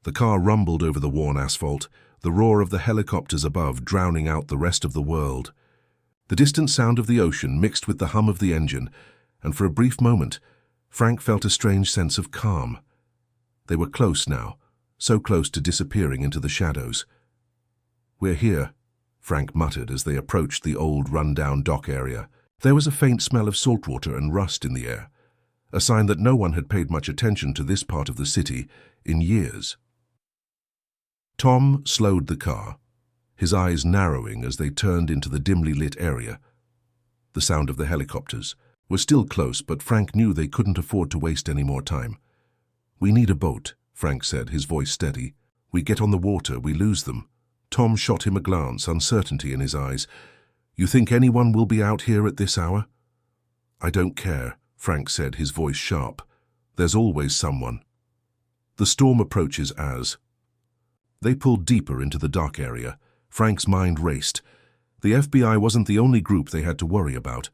The car rumbled over the worn asphalt, the roar of the helicopters above drowning out the rest of the world. The distant sound of the ocean mixed with the hum of the engine, and for a brief moment, Frank felt a strange sense of calm. They were close now, so close to disappearing into the shadows. "We're here," Frank muttered as they approached the old run-down dock area. There was a faint smell of saltwater and rust in the air, a sign that no one had paid much attention to this part of the city in years. Tom slowed the car, his eyes narrowing as they turned into the dimly lit area. The sound of the helicopters was still close, but Frank knew they couldn't afford to waste any more time. "We need a boat," Frank said, his voice steady. "We get on the water, we lose them." Tom shot him a glance, uncertainty in his eyes. "You think anyone will be out here at this hour?" "I don't care," Frank said, his voice sharp. "There's always someone." The storm approaches as. They pulled deeper into the dock area. Frank's mind raced. The FBI wasn't the only group they had to worry about.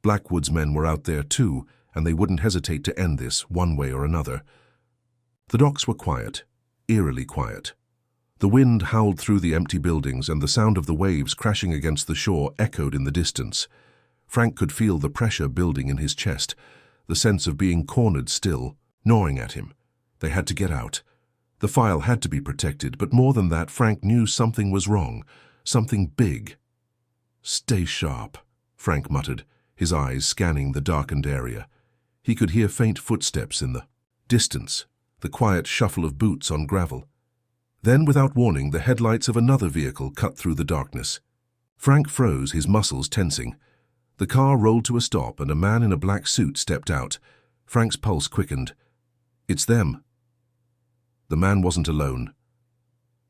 Blackwood's men were out there too, and they wouldn't hesitate to end this one way or another. The docks were quiet, eerily quiet. The wind howled through the empty buildings, and the sound of the waves crashing against the shore echoed in the distance. Frank could feel the pressure building in his chest, the sense of being cornered still, gnawing at him. They had to get out. The file had to be protected, but more than that, Frank knew something was wrong, something big. "Stay sharp," Frank muttered, his eyes scanning the darkened area. He could hear faint footsteps in the distance, the quiet shuffle of boots on gravel. Then, without warning, the headlights of another vehicle cut through the darkness. Frank froze, his muscles tensing. The car rolled to a stop, and a man in a black suit stepped out. Frank's pulse quickened. "It's them." The man wasn't alone.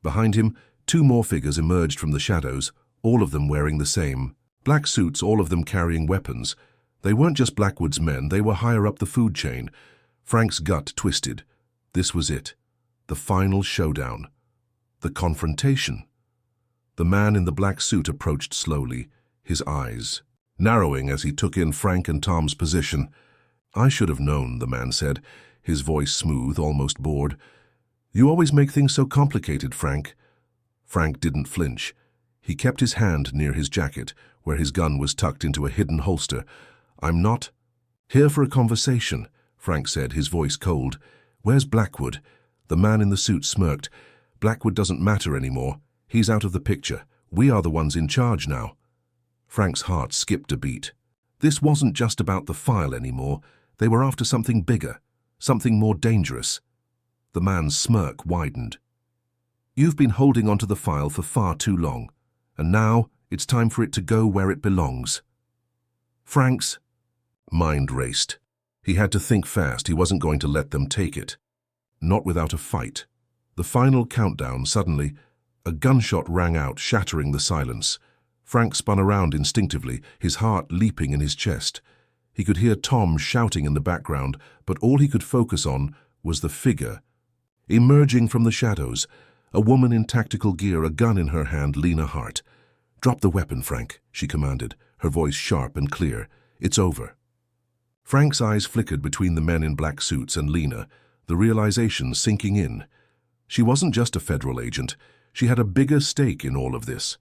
Behind him, two more figures emerged from the shadows, all of them wearing the same black suits, all of them carrying weapons. They weren't just Blackwood's men, they were higher up the food chain. Frank's gut twisted. This was it. The final showdown. The confrontation. The man in the black suit approached slowly, his eyes narrowing as he took in Frank and Tom's position. "I should have known," the man said, his voice smooth, almost bored. "You always make things so complicated, Frank." Frank didn't flinch. He kept his hand near his jacket, where his gun was tucked into a hidden holster. "I'm not here for a conversation," Frank said, his voice cold. "Where's Blackwood?" The man in the suit smirked. "Blackwood doesn't matter anymore. He's out of the picture. We are the ones in charge now." Frank's heart skipped a beat. This wasn't just about the file anymore. They were after something bigger, something more dangerous. The man's smirk widened. "You've been holding onto the file for far too long, and now it's time for it to go where it belongs." Frank's mind raced. He had to think fast. He wasn't going to let them take it. Not without a fight. The final countdown. Suddenly, a gunshot rang out, shattering the silence. Frank spun around instinctively, his heart leaping in his chest. He could hear Tom shouting in the background, but all he could focus on was the figure. Emerging from the shadows, a woman in tactical gear, a gun in her hand, Lena Hart. "Drop the weapon, Frank," she commanded, her voice sharp and clear. "It's over." Frank's eyes flickered between the men in black suits and Lena, the realization sinking in. She wasn't just a federal agent. She had a bigger stake in all of this.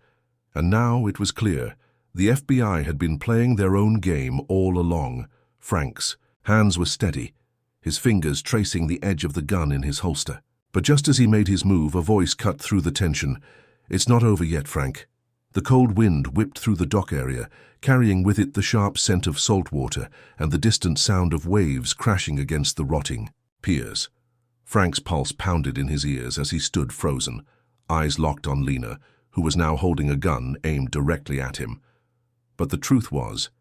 And now it was clear. The FBI had been playing their own game all along. Frank's hands were steady, his fingers tracing the edge of the gun in his holster. But just as he made his move, a voice cut through the tension. "It's not over yet, Frank." The cold wind whipped through the dock area, carrying with it the sharp scent of salt water and the distant sound of waves crashing against the rotting piers. Frank's pulse pounded in his ears as he stood frozen, eyes locked on Lena, who was now holding a gun aimed directly at him. But the truth was,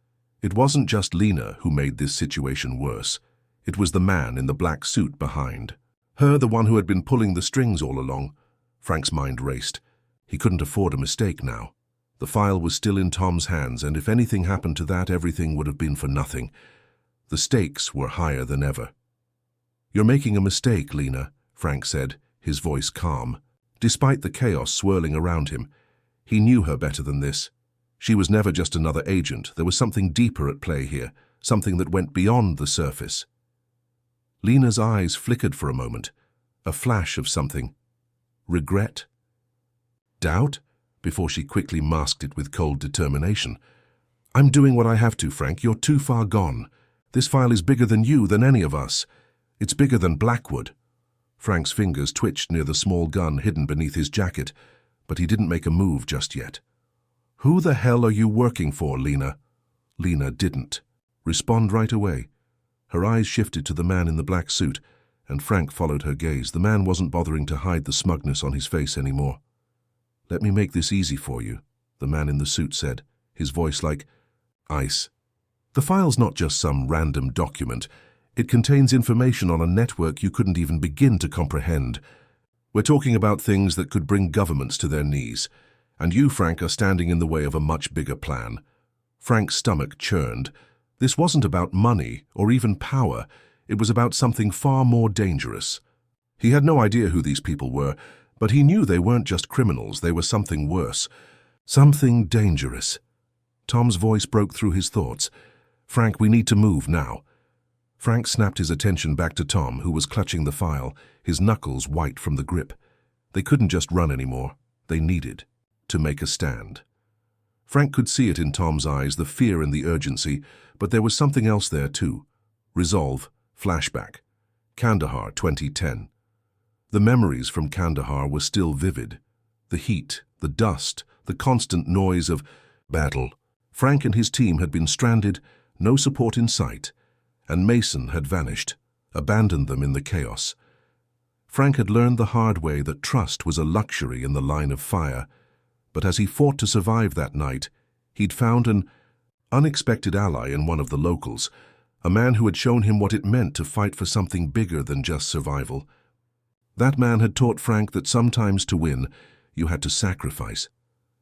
it wasn't just Lena who made this situation worse. It was the man in the black suit behind her, the one who had been pulling the strings all along. Frank's mind raced. He couldn't afford a mistake now. The file was still in Tom's hands, and if anything happened to that, everything would have been for nothing. The stakes were higher than ever. "You're making a mistake, Lena," Frank said, his voice calm. Despite the chaos swirling around him, he knew her better than this. She was never just another agent. There was something deeper at play here, something that went beyond the surface. Lena's eyes flickered for a moment, a flash of something. Regret? Doubt? Before she quickly masked it with cold determination. "I'm doing what I have to, Frank. You're too far gone. This file is bigger than you, than any of us. It's bigger than Blackwood." Frank's fingers twitched near the small gun hidden beneath his jacket, but he didn't make a move just yet. "Who the hell are you working for, Lena?" Lena didn't respond right away. Her eyes shifted to the man in the black suit, and Frank followed her gaze. The man wasn't bothering to hide the smugness on his face anymore. "Let me make this easy for you," the man in the suit said, his voice like ice. "The file's not just some random document. It contains information on a network you couldn't even begin to comprehend. We're talking about things that could bring governments to their knees, and you, Frank, are standing in the way of a much bigger plan. Frank's stomach churned. This wasn't about money or even power. It was about something far more dangerous. He had no idea who these people were, but he knew they weren't just criminals, they were something worse. Something dangerous. Tom's voice broke through his thoughts. Frank, we need to move now. Frank snapped his attention back to Tom, who was clutching the file, his knuckles white from the grip. They couldn't just run anymore. They needed to make a stand. Frank could see it in Tom's eyes, the fear and the urgency, but there was something else there too. Resolve. Flashback. Kandahar, 2010. The memories from Kandahar were still vivid. The heat, the dust, the constant noise of battle. Frank and his team had been stranded, no support in sight, and Mason had vanished, abandoned them in the chaos. Frank had learned the hard way that trust was a luxury in the line of fire, but as he fought to survive that night, he'd found an unexpected ally in one of the locals, a man who had shown him what it meant to fight for something bigger than just survival. That man had taught Frank that sometimes to win, you had to sacrifice.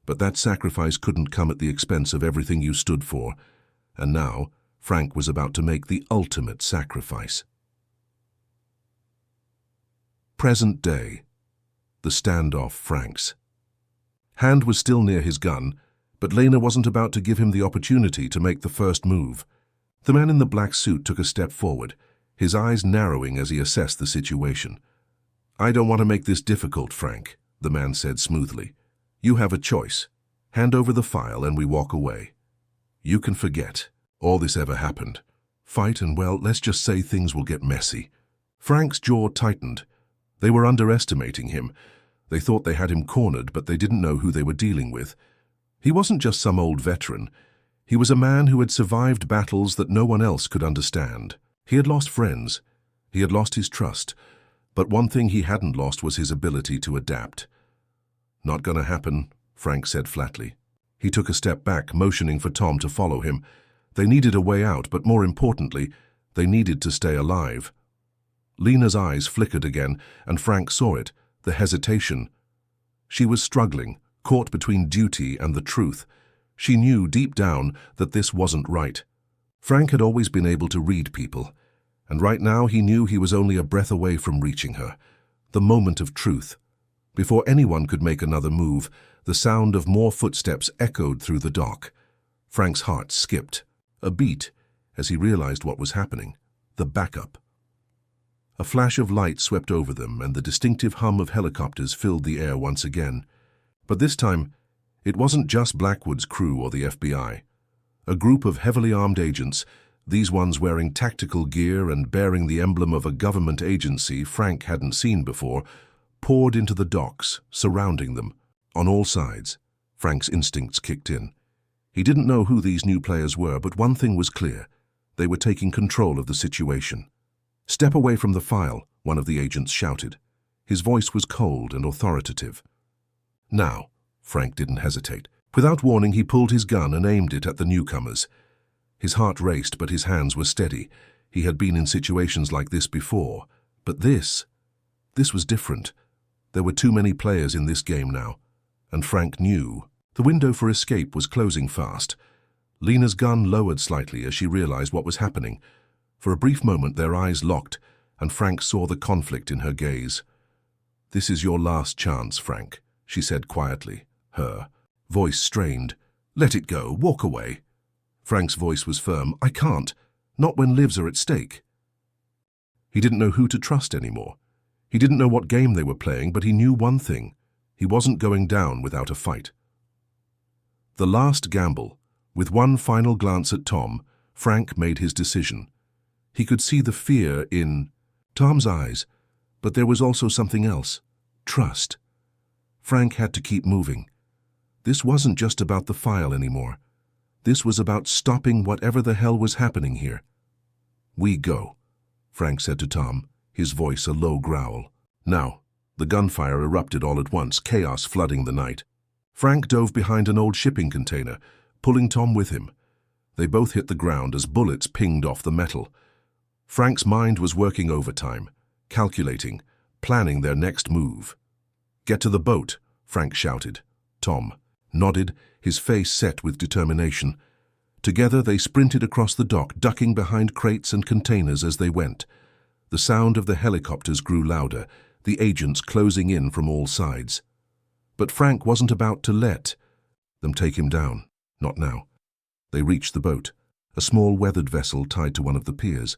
But that sacrifice couldn't come at the expense of everything you stood for. And now, Frank was about to make the ultimate sacrifice. Present day. The standoff Frank's. Hand was still near his gun, but Lena wasn't about to give him the opportunity to make the first move. The man in the black suit took a step forward, his eyes narrowing as he assessed the situation. I don't want to make this difficult, Frank, the man said smoothly. You have a choice. Hand over the file and we walk away. You can forget all this ever happened. Fight and, well, let's just say things will get messy. Frank's jaw tightened. They were underestimating him. They thought they had him cornered, but they didn't know who they were dealing with. He wasn't just some old veteran. He was a man who had survived battles that no one else could understand. He had lost friends. He had lost his trust. But one thing he hadn't lost was his ability to adapt. Not gonna happen, Frank said flatly. He took a step back, motioning for Tom to follow him. They needed a way out, but more importantly, they needed to stay alive. Lena's eyes flickered again, and Frank saw it, the hesitation. She was struggling, caught between duty and the truth. She knew deep down that this wasn't right. Frank had always been able to read people, and right now he knew he was only a breath away from reaching her. The moment of truth. Before anyone could make another move, the sound of more footsteps echoed through the dock. Frank's heart skipped, a beat, as he realized what was happening. The backup. A flash of light swept over them, and the distinctive hum of helicopters filled the air once again. But this time, it wasn't just Blackwood's crew or the FBI. A group of heavily armed agents, these ones wearing tactical gear and bearing the emblem of a government agency Frank hadn't seen before, poured into the docks, surrounding them. On all sides, Frank's instincts kicked in. He didn't know who these new players were, but one thing was clear. They were taking control of the situation. Step away from the file, one of the agents shouted. His voice was cold and authoritative. Now, Frank didn't hesitate. Without warning, he pulled his gun and aimed it at the newcomers. His heart raced, but his hands were steady. He had been in situations like this before. But this was different. There were too many players in this game now, and Frank knew. The window for escape was closing fast. Lena's gun lowered slightly as she realized what was happening. For a brief moment, their eyes locked, and Frank saw the conflict in her gaze. This is your last chance, Frank, she said quietly, her voice strained. Let it go, walk away. Frank's voice was firm. I can't, not when lives are at stake. He didn't know who to trust anymore. He didn't know what game they were playing, but he knew one thing. He wasn't going down without a fight. The last gamble. With one final glance at Tom, Frank made his decision. He could see the fear in Tom's eyes, but there was also something else. Trust. Frank had to keep moving. This wasn't just about the file anymore. This was about stopping whatever the hell was happening here. We go, Frank said to Tom, his voice a low growl. Now, the gunfire erupted all at once, chaos flooding the night. Frank dove behind an old shipping container, pulling Tom with him. They both hit the ground as bullets pinged off the metal. Frank's mind was working overtime, calculating, planning their next move. "Get to the boat," Frank shouted. Tom nodded, his face set with determination. Together they sprinted across the dock, ducking behind crates and containers as they went. The sound of the helicopters grew louder, the agents closing in from all sides. But Frank wasn't about to let them take him down. Not now. They reached the boat, a small weathered vessel tied to one of the piers.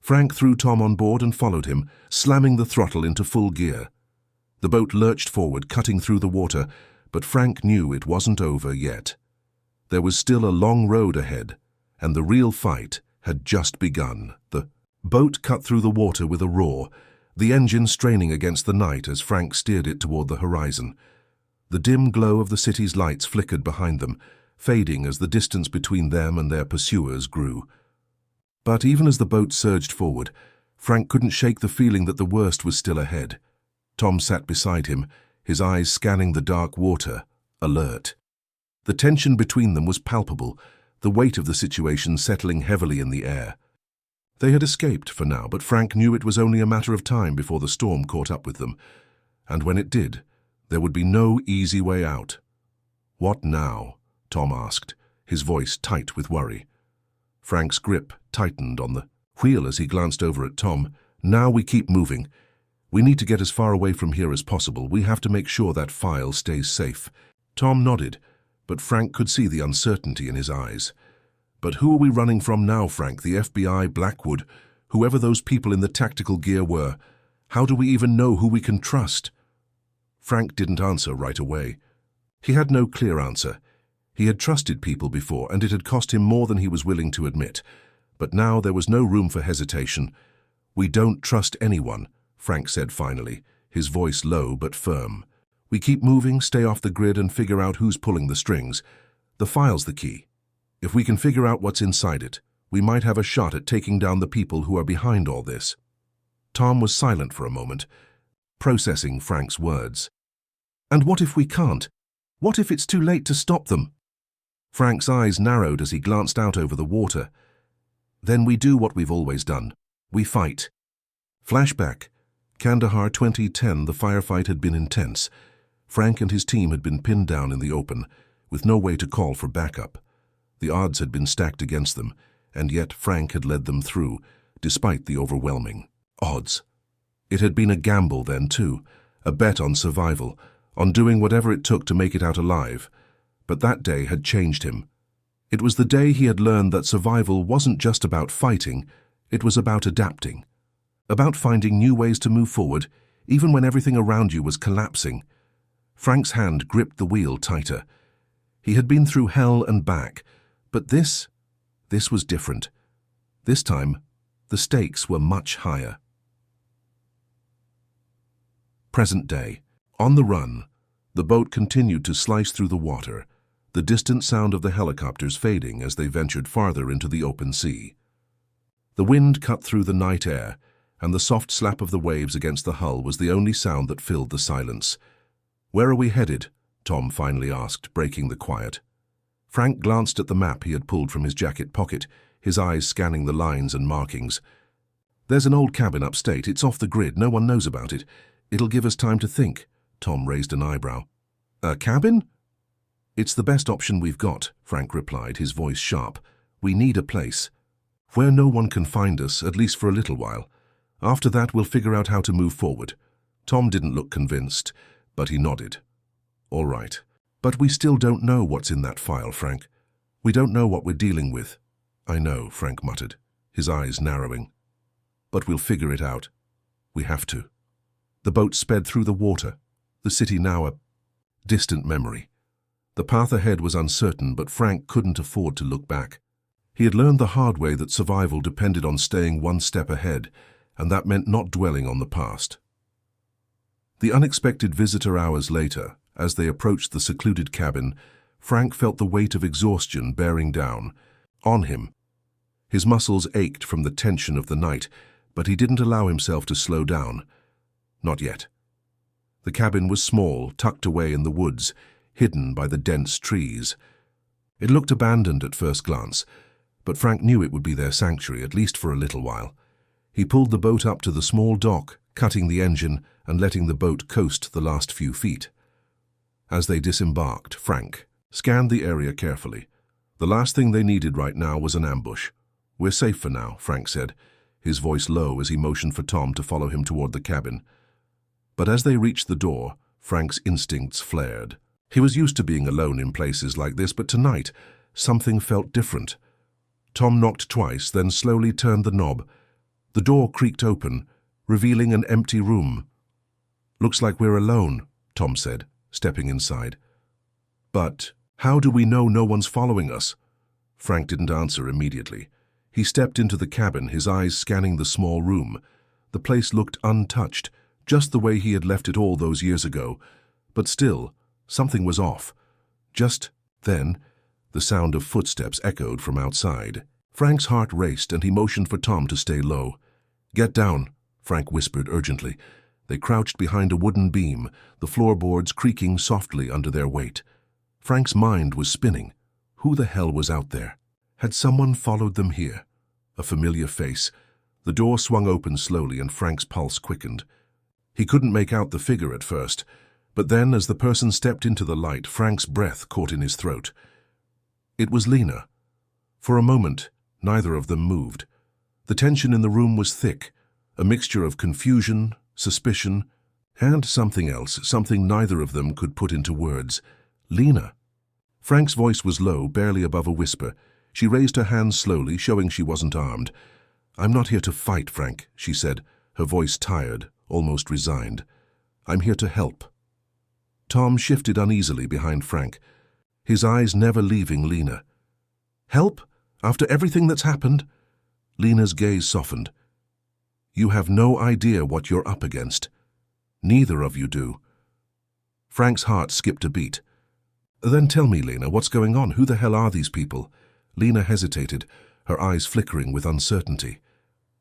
Frank threw Tom on board and followed him, slamming the throttle into full gear. The boat lurched forward, cutting through the water, but Frank knew it wasn't over yet. There was still a long road ahead, and the real fight had just begun. The boat cut through the water with a roar, the engine straining against the night as Frank steered it toward the horizon. The dim glow of the city's lights flickered behind them, fading as the distance between them and their pursuers grew. But even as the boat surged forward, Frank couldn't shake the feeling that the worst was still ahead. Tom sat beside him, his eyes scanning the dark water, alert. The tension between them was palpable, the weight of the situation settling heavily in the air. They had escaped for now, but Frank knew it was only a matter of time before the storm caught up with them. And when it did, there would be no easy way out. "What now?" Tom asked, his voice tight with worry. Frank's grip tightened on the wheel as he glanced over at Tom. "Now we keep moving. We need to get as far away from here as possible. We have to make sure that file stays safe." Tom nodded, but Frank could see the uncertainty in his eyes. "But who are we running from now, Frank? The FBI, Blackwood, whoever those people in the tactical gear were? How do we even know who we can trust?" Frank didn't answer right away. He had no clear answer. He had trusted people before, and it had cost him more than he was willing to admit. But now there was no room for hesitation. "We don't trust anyone," Frank said finally, his voice low but firm. "We keep moving, stay off the grid, and figure out who's pulling the strings. The file's the key. If we can figure out what's inside it, we might have a shot at taking down the people who are behind all this." Tom was silent for a moment, processing Frank's words. "And what if we can't? What if it's too late to stop them?" Frank's eyes narrowed as he glanced out over the water. "Then we do what we've always done. We fight." Flashback. Kandahar 2010, the firefight had been intense. Frank and his team had been pinned down in the open, with no way to call for backup. The odds had been stacked against them, and yet Frank had led them through, despite the overwhelming odds. It had been a gamble then, too, a bet on survival, on doing whatever it took to make it out alive. But that day had changed him. It was the day he had learned that survival wasn't just about fighting, it was about adapting. About finding new ways to move forward, even when everything around you was collapsing. Frank's hand gripped the wheel tighter. He had been through hell and back, but this was different. This time, the stakes were much higher. Present day. On the run, the boat continued to slice through the water, the distant sound of the helicopters fading as they ventured farther into the open sea. The wind cut through the night air, and the soft slap of the waves against the hull was the only sound that filled the silence. "Where are we headed?" Tom finally asked, breaking the quiet. Frank glanced at the map he had pulled from his jacket pocket, his eyes scanning the lines and markings. "There's an old cabin upstate. It's off the grid. No one knows about it. It'll give us time to think." Tom raised an eyebrow. "A cabin?" "It's the best option we've got," Frank replied, his voice sharp. "We need a place where no one can find us, at least for a little while. After that, we'll figure out how to move forward." Tom didn't look convinced, but he nodded. "All right. But we still don't know what's in that file, Frank. We don't know what we're dealing with." "I know," Frank muttered, his eyes narrowing. "But we'll figure it out. We have to." The boat sped through the water, the city now a distant memory. The path ahead was uncertain, but Frank couldn't afford to look back. He had learned the hard way that survival depended on staying one step ahead, and that meant not dwelling on the past. The unexpected visitor hours later, as they approached the secluded cabin, Frank felt the weight of exhaustion bearing down on him. His muscles ached from the tension of the night, but he didn't allow himself to slow down. Not yet. The cabin was small, tucked away in the woods, hidden by the dense trees. It looked abandoned at first glance, but Frank knew it would be their sanctuary, at least for a little while. He pulled the boat up to the small dock, cutting the engine and letting the boat coast the last few feet. As they disembarked, Frank scanned the area carefully. The last thing they needed right now was an ambush. "We're safe for now," Frank said, his voice low as he motioned for Tom to follow him toward the cabin. But as they reached the door, Frank's instincts flared. He was used to being alone in places like this, but tonight, something felt different. Tom knocked twice, then slowly turned the knob. The door creaked open, revealing an empty room. "Looks like we're alone," Tom said, stepping inside. "But how do we know no one's following us?" Frank didn't answer immediately. He stepped into the cabin, his eyes scanning the small room. The place looked untouched, just the way he had left it all those years ago. But still, something was off. Just then, the sound of footsteps echoed from outside. Frank's heart raced and he motioned for Tom to stay low. "Get down," Frank whispered urgently. They crouched behind a wooden beam, the floorboards creaking softly under their weight. Frank's mind was spinning. Who the hell was out there? Had someone followed them here? A familiar face. The door swung open slowly and Frank's pulse quickened. He couldn't make out the figure at first, but then as the person stepped into the light, Frank's breath caught in his throat. It was Lena. For a moment, neither of them moved. The tension in the room was thick, a mixture of confusion, suspicion, and something else, something neither of them could put into words. "Lena." Frank's voice was low, barely above a whisper. She raised her hands slowly, showing she wasn't armed. "I'm not here to fight, Frank," she said, her voice tired, almost resigned. "I'm here to help." Tom shifted uneasily behind Frank, his eyes never leaving Lena. "Help? After everything that's happened?" Lena's gaze softened. "You have no idea what you're up against. Neither of you do." Frank's heart skipped a beat. "Then tell me, Lena, what's going on? Who the hell are these people?" Lena hesitated, her eyes flickering with uncertainty.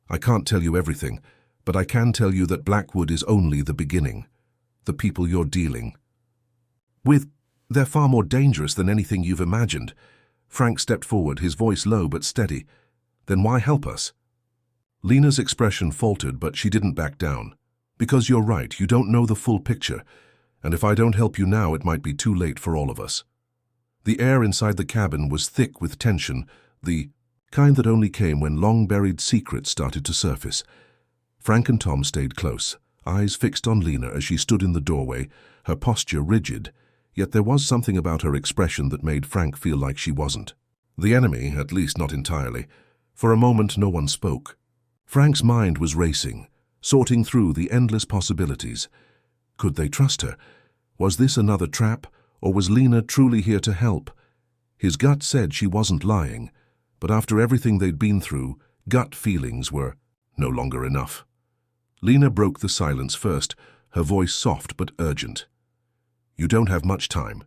"I can't tell you everything, but I can tell you that Blackwood is only the beginning. The people you're dealing with, they're far more dangerous than anything you've imagined." Frank stepped forward, his voice low but steady. "Then why help us?" Lena's expression faltered, but she didn't back down. "Because you're right, you don't know the full picture, and if I don't help you now, it might be too late for all of us." The air inside the cabin was thick with tension, the kind that only came when long-buried secrets started to surface. Frank and Tom stayed close, eyes fixed on Lena as she stood in the doorway, her posture rigid, yet there was something about her expression that made Frank feel like she wasn't. The enemy, at least not entirely. For a moment no one spoke. Frank's mind was racing, sorting through the endless possibilities. Could they trust her? Was this another trap, or was Lena truly here to help? His gut said she wasn't lying, but after everything they'd been through, gut feelings were no longer enough. Lena broke the silence first, her voice soft but urgent. "You don't have much time.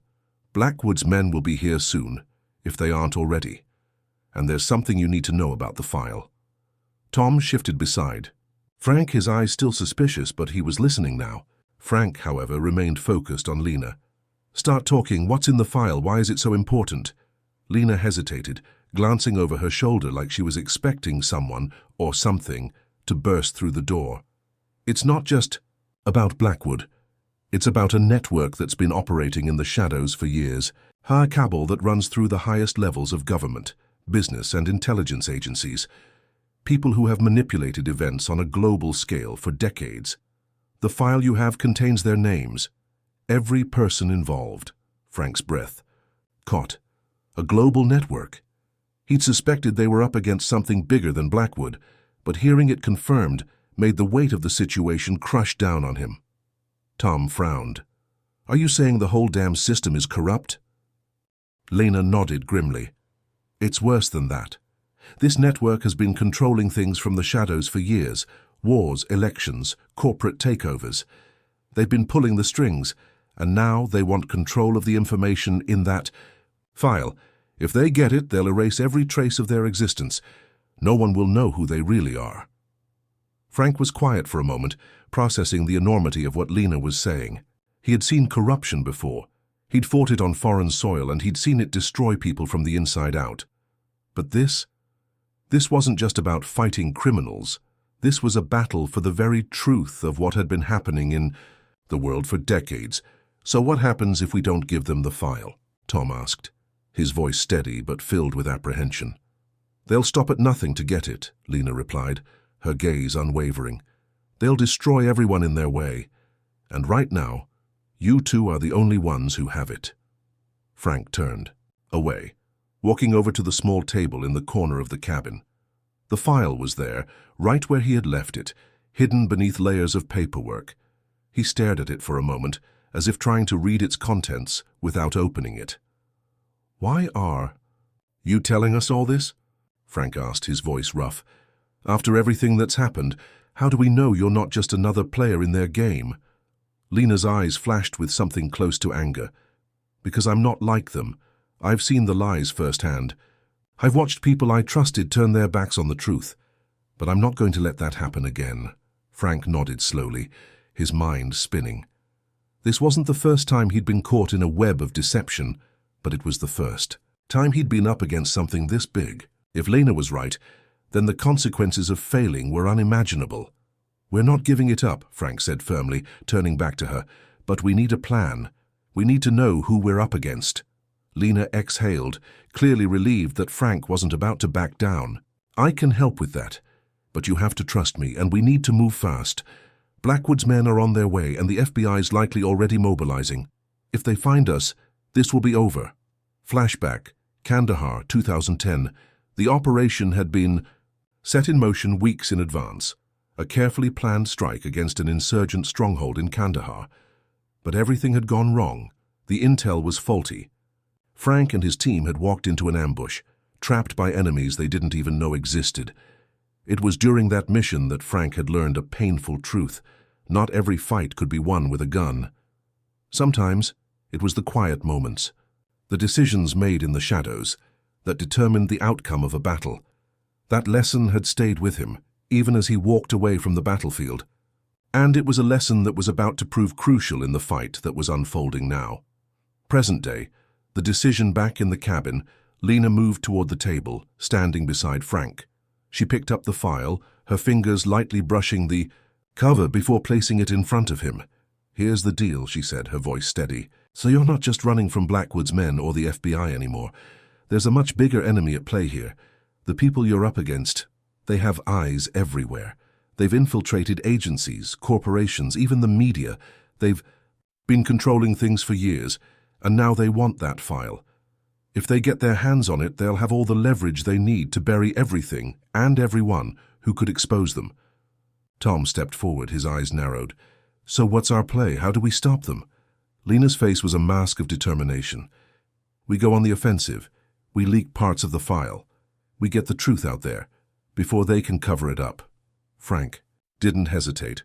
Blackwood's men will be here soon, if they aren't already. And there's something you need to know about the file." Tom shifted beside. Frank, his eyes still suspicious, but he was listening now. Frank, however, remained focused on Lena. "Start talking. What's in the file? Why is it so important?" Lena hesitated, glancing over her shoulder like she was expecting someone, or something, to burst through the door. "It's not just about Blackwood. It's about a network that's been operating in the shadows for years, a cabal that runs through the highest levels of government, business and intelligence agencies, people who have manipulated events on a global scale for decades. The file you have contains their names, every person involved." Frank's breath caught. A global network. He'd suspected they were up against something bigger than Blackwood, but hearing it confirmed made the weight of the situation crush down on him. Tom frowned. "Are you saying the whole damn system is corrupt?" Lena nodded grimly. "It's worse than that. This network has been controlling things from the shadows for years. Wars, elections, corporate takeovers. They've been pulling the strings, and now they want control of the information in that file. If they get it, they'll erase every trace of their existence. No one will know who they really are." Frank was quiet for a moment, processing the enormity of what Lena was saying. He had seen corruption before. He'd fought it on foreign soil, and he'd seen it destroy people from the inside out. But this wasn't just about fighting criminals. This was a battle for the very truth of what had been happening in the world for decades. So what happens if we don't give them the file? Tom asked, his voice steady but filled with apprehension. They'll stop at nothing to get it, Lena replied, her gaze unwavering. They'll destroy everyone in their way. And right now, you two are the only ones who have it. Frank turned, away, walking over to the small table in the corner of the cabin. The file was there, right where he had left it, hidden beneath layers of paperwork. He stared at it for a moment, as if trying to read its contents without opening it. Why are you telling us all this? Frank asked, his voice rough. After everything that's happened, how do we know you're not just another player in their game? Lena's eyes flashed with something close to anger. Because I'm not like them. I've seen the lies firsthand. I've watched people I trusted turn their backs on the truth. But I'm not going to let that happen again. Frank nodded slowly, his mind spinning. This wasn't the first time he'd been caught in a web of deception, but it was the first time he'd been up against something this big. If Lena was right, then the consequences of failing were unimaginable. We're not giving it up, Frank said firmly, turning back to her, but we need a plan. We need to know who we're up against. Lena exhaled, clearly relieved that Frank wasn't about to back down. I can help with that, but you have to trust me, and we need to move fast. Blackwood's men are on their way, and the FBI's likely already mobilizing. If they find us, this will be over. Flashback, Kandahar, 2010. The operation had been set in motion weeks in advance. A carefully planned strike against an insurgent stronghold in Kandahar. But everything had gone wrong. The intel was faulty. Frank and his team had walked into an ambush, trapped by enemies they didn't even know existed. It was during that mission that Frank had learned a painful truth. Not every fight could be won with a gun. Sometimes it was the quiet moments, the decisions made in the shadows, that determined the outcome of a battle. That lesson had stayed with him, even as he walked away from the battlefield. And it was a lesson that was about to prove crucial in the fight that was unfolding now. Present day, the decision back in the cabin, Lena moved toward the table, standing beside Frank. She picked up the file, her fingers lightly brushing the cover before placing it in front of him. Here's the deal, she said, her voice steady. So you're not just running from Blackwood's men or the FBI anymore. There's a much bigger enemy at play here. The people you're up against, they have eyes everywhere. They've infiltrated agencies, corporations, even the media. They've been controlling things for years, and now they want that file. If they get their hands on it, they'll have all the leverage they need to bury everything and everyone who could expose them. Tom stepped forward, his eyes narrowed. So what's our play? How do we stop them? Lena's face was a mask of determination. We go on the offensive. We leak parts of the file. We get the truth out there, before they can cover it up. Frank didn't hesitate.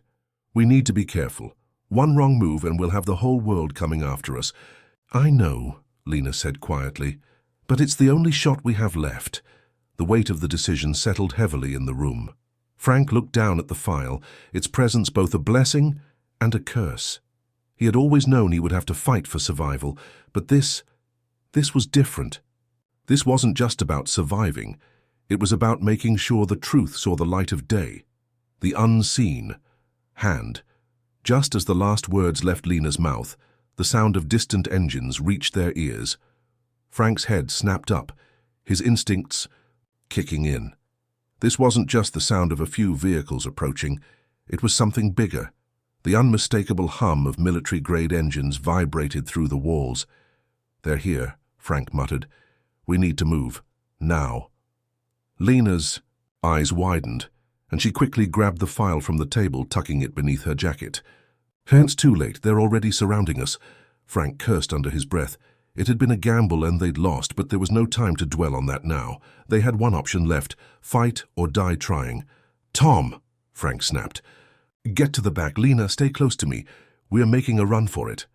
We need to be careful. One wrong move and we'll have the whole world coming after us. I know, Lena said quietly, but it's the only shot we have left. The weight of the decision settled heavily in the room. Frank looked down at the file, its presence both a blessing and a curse. He had always known he would have to fight for survival, but this was different. This wasn't just about surviving. It was about making sure the truth saw the light of day. The unseen hand. Just as the last words left Lena's mouth, the sound of distant engines reached their ears. Frank's head snapped up, his instincts kicking in. This wasn't just the sound of a few vehicles approaching. It was something bigger. The unmistakable hum of military-grade engines vibrated through the walls. They're here, Frank muttered. We need to move. Now. Lena's eyes widened, and she quickly grabbed the file from the table, tucking it beneath her jacket. It's too late. They're already surrounding us. Frank cursed under his breath. It had been a gamble and they'd lost, but there was no time to dwell on that now. They had one option left, fight or die trying. Tom, Frank snapped. Get to the back. Lena, stay close to me. We're making a run for it.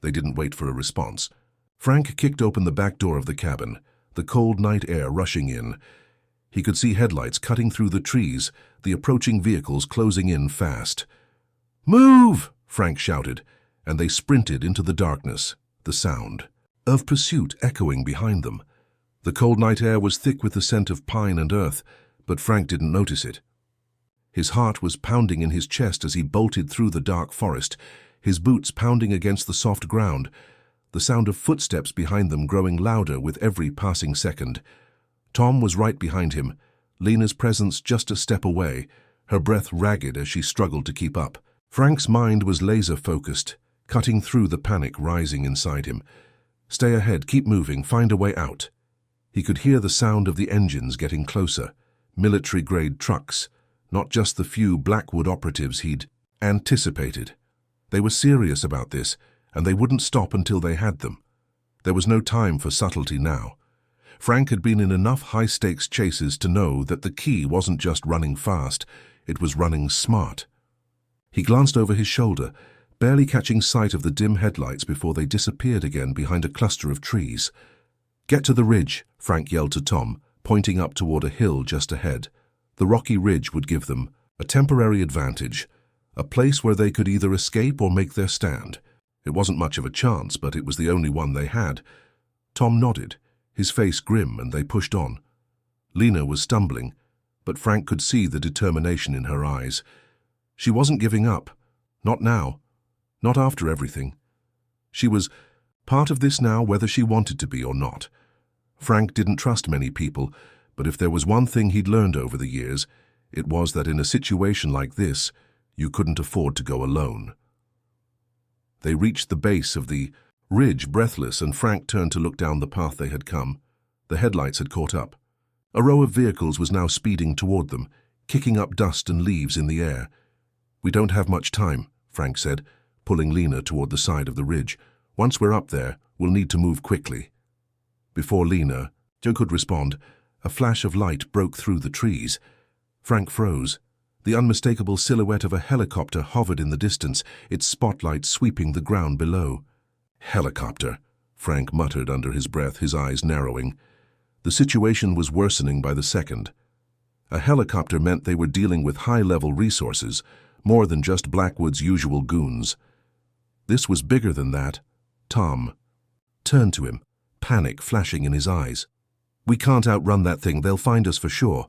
They didn't wait for a response. Frank kicked open the back door of the cabin, the cold night air rushing in. He could see headlights cutting through the trees, the approaching vehicles closing in fast. Move! Frank shouted, and they sprinted into the darkness, the sound of pursuit echoing behind them. The cold night air was thick with the scent of pine and earth, but Frank didn't notice it. His heart was pounding in his chest as he bolted through the dark forest, his boots pounding against the soft ground, the sound of footsteps behind them growing louder with every passing second. Tom was right behind him, Lena's presence just a step away, her breath ragged as she struggled to keep up. Frank's mind was laser-focused, cutting through the panic rising inside him. Stay ahead, keep moving, find a way out. He could hear the sound of the engines getting closer, military-grade trucks, not just the few Blackwood operatives he'd anticipated. They were serious about this, and they wouldn't stop until they had them. There was no time for subtlety now. Frank had been in enough high-stakes chases to know that the key wasn't just running fast, it was running smart. He glanced over his shoulder, barely catching sight of the dim headlights before they disappeared again behind a cluster of trees. "Get to the ridge," Frank yelled to Tom, pointing up toward a hill just ahead. The rocky ridge would give them a temporary advantage, a place where they could either escape or make their stand. It wasn't much of a chance, but it was the only one they had. Tom nodded, his face grim, and they pushed on. Lena was stumbling, but Frank could see the determination in her eyes. She wasn't giving up. Not now. Not after everything. She was part of this now, whether she wanted to be or not. Frank didn't trust many people, but if there was one thing he'd learned over the years, it was that in a situation like this, you couldn't afford to go alone. They reached the base of the ridge breathless, and Frank turned to look down the path they had come. The headlights had caught up. A row of vehicles was now speeding toward them, kicking up dust and leaves in the air. "We don't have much time," Frank said, pulling Lena toward the side of the ridge. "Once we're up there, we'll need to move quickly." Before Lena could respond, a flash of light broke through the trees. Frank froze. The unmistakable silhouette of a helicopter hovered in the distance, its spotlight sweeping the ground below. "Helicopter," Frank muttered under his breath, his eyes narrowing. The situation was worsening by the second. A helicopter meant they were dealing with high-level resources, more than just Blackwood's usual goons. This was bigger than that. Tom turned to him, panic flashing in his eyes. "We can't outrun that thing, they'll find us for sure."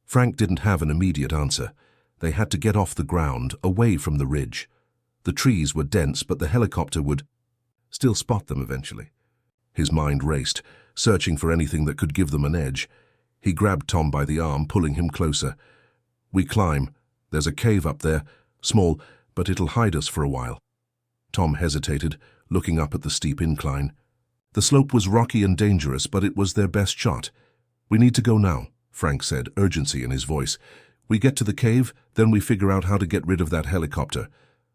Frank didn't have an immediate answer. They had to get off the ground, away from the ridge. The trees were dense, but the helicopter would still spot them eventually. His mind raced, searching for anything that could give them an edge. He grabbed Tom by the arm, pulling him closer. "We climb. There's a cave up there, small, but it'll hide us for a while." Tom hesitated, looking up at the steep incline. The slope was rocky and dangerous, but it was their best shot. "We need to go now," Frank said, urgency in his voice. "We get to the cave, then we figure out how to get rid of that helicopter."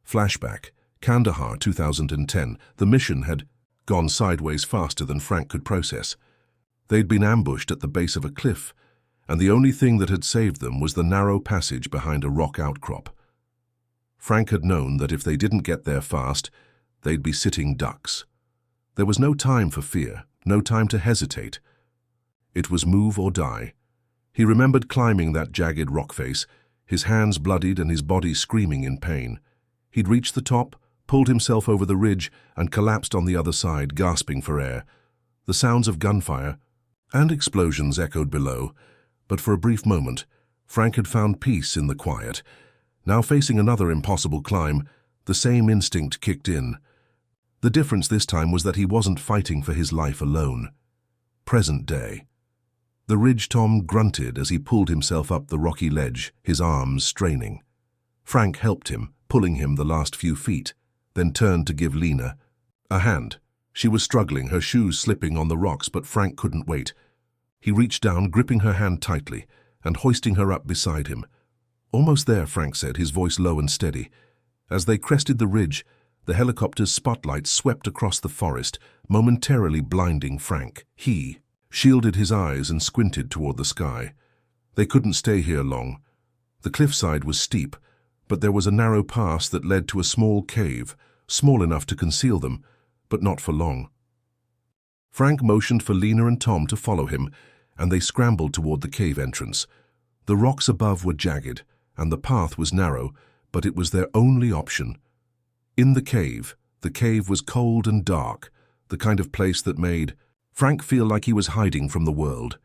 Flashback. Kandahar, 2010. The mission had gone sideways faster than Frank could process. They'd been ambushed at the base of a cliff, and the only thing that had saved them was the narrow passage behind a rock outcrop. Frank had known that if they didn't get there fast, they'd be sitting ducks. There was no time for fear, no time to hesitate. It was move or die. He remembered climbing that jagged rock face, his hands bloodied and his body screaming in pain. He'd reached the top, pulled himself over the ridge, and collapsed on the other side, gasping for air. The sounds of gunfire and explosions echoed below, but for a brief moment, Frank had found peace in the quiet. Now facing another impossible climb, the same instinct kicked in. The difference this time was that he wasn't fighting for his life alone. Present day. The ridge Tom grunted as he pulled himself up the rocky ledge, his arms straining. Frank helped him, pulling him the last few feet, then turned to give Lena a hand. She was struggling, her shoes slipping on the rocks, but Frank couldn't wait. He reached down, gripping her hand tightly, and hoisting her up beside him. "Almost there," Frank said, his voice low and steady. As they crested the ridge, the helicopter's spotlight swept across the forest, momentarily blinding Frank. He shielded his eyes and squinted toward the sky. They couldn't stay here long. The cliffside was steep, but there was a narrow pass that led to a small cave, small enough to conceal them, but not for long. Frank motioned for Lena and Tom to follow him, and they scrambled toward the cave entrance. The rocks above were jagged, and the path was narrow, but it was their only option. In the cave was cold and dark, the kind of place that made Frank feel like he was hiding from the world.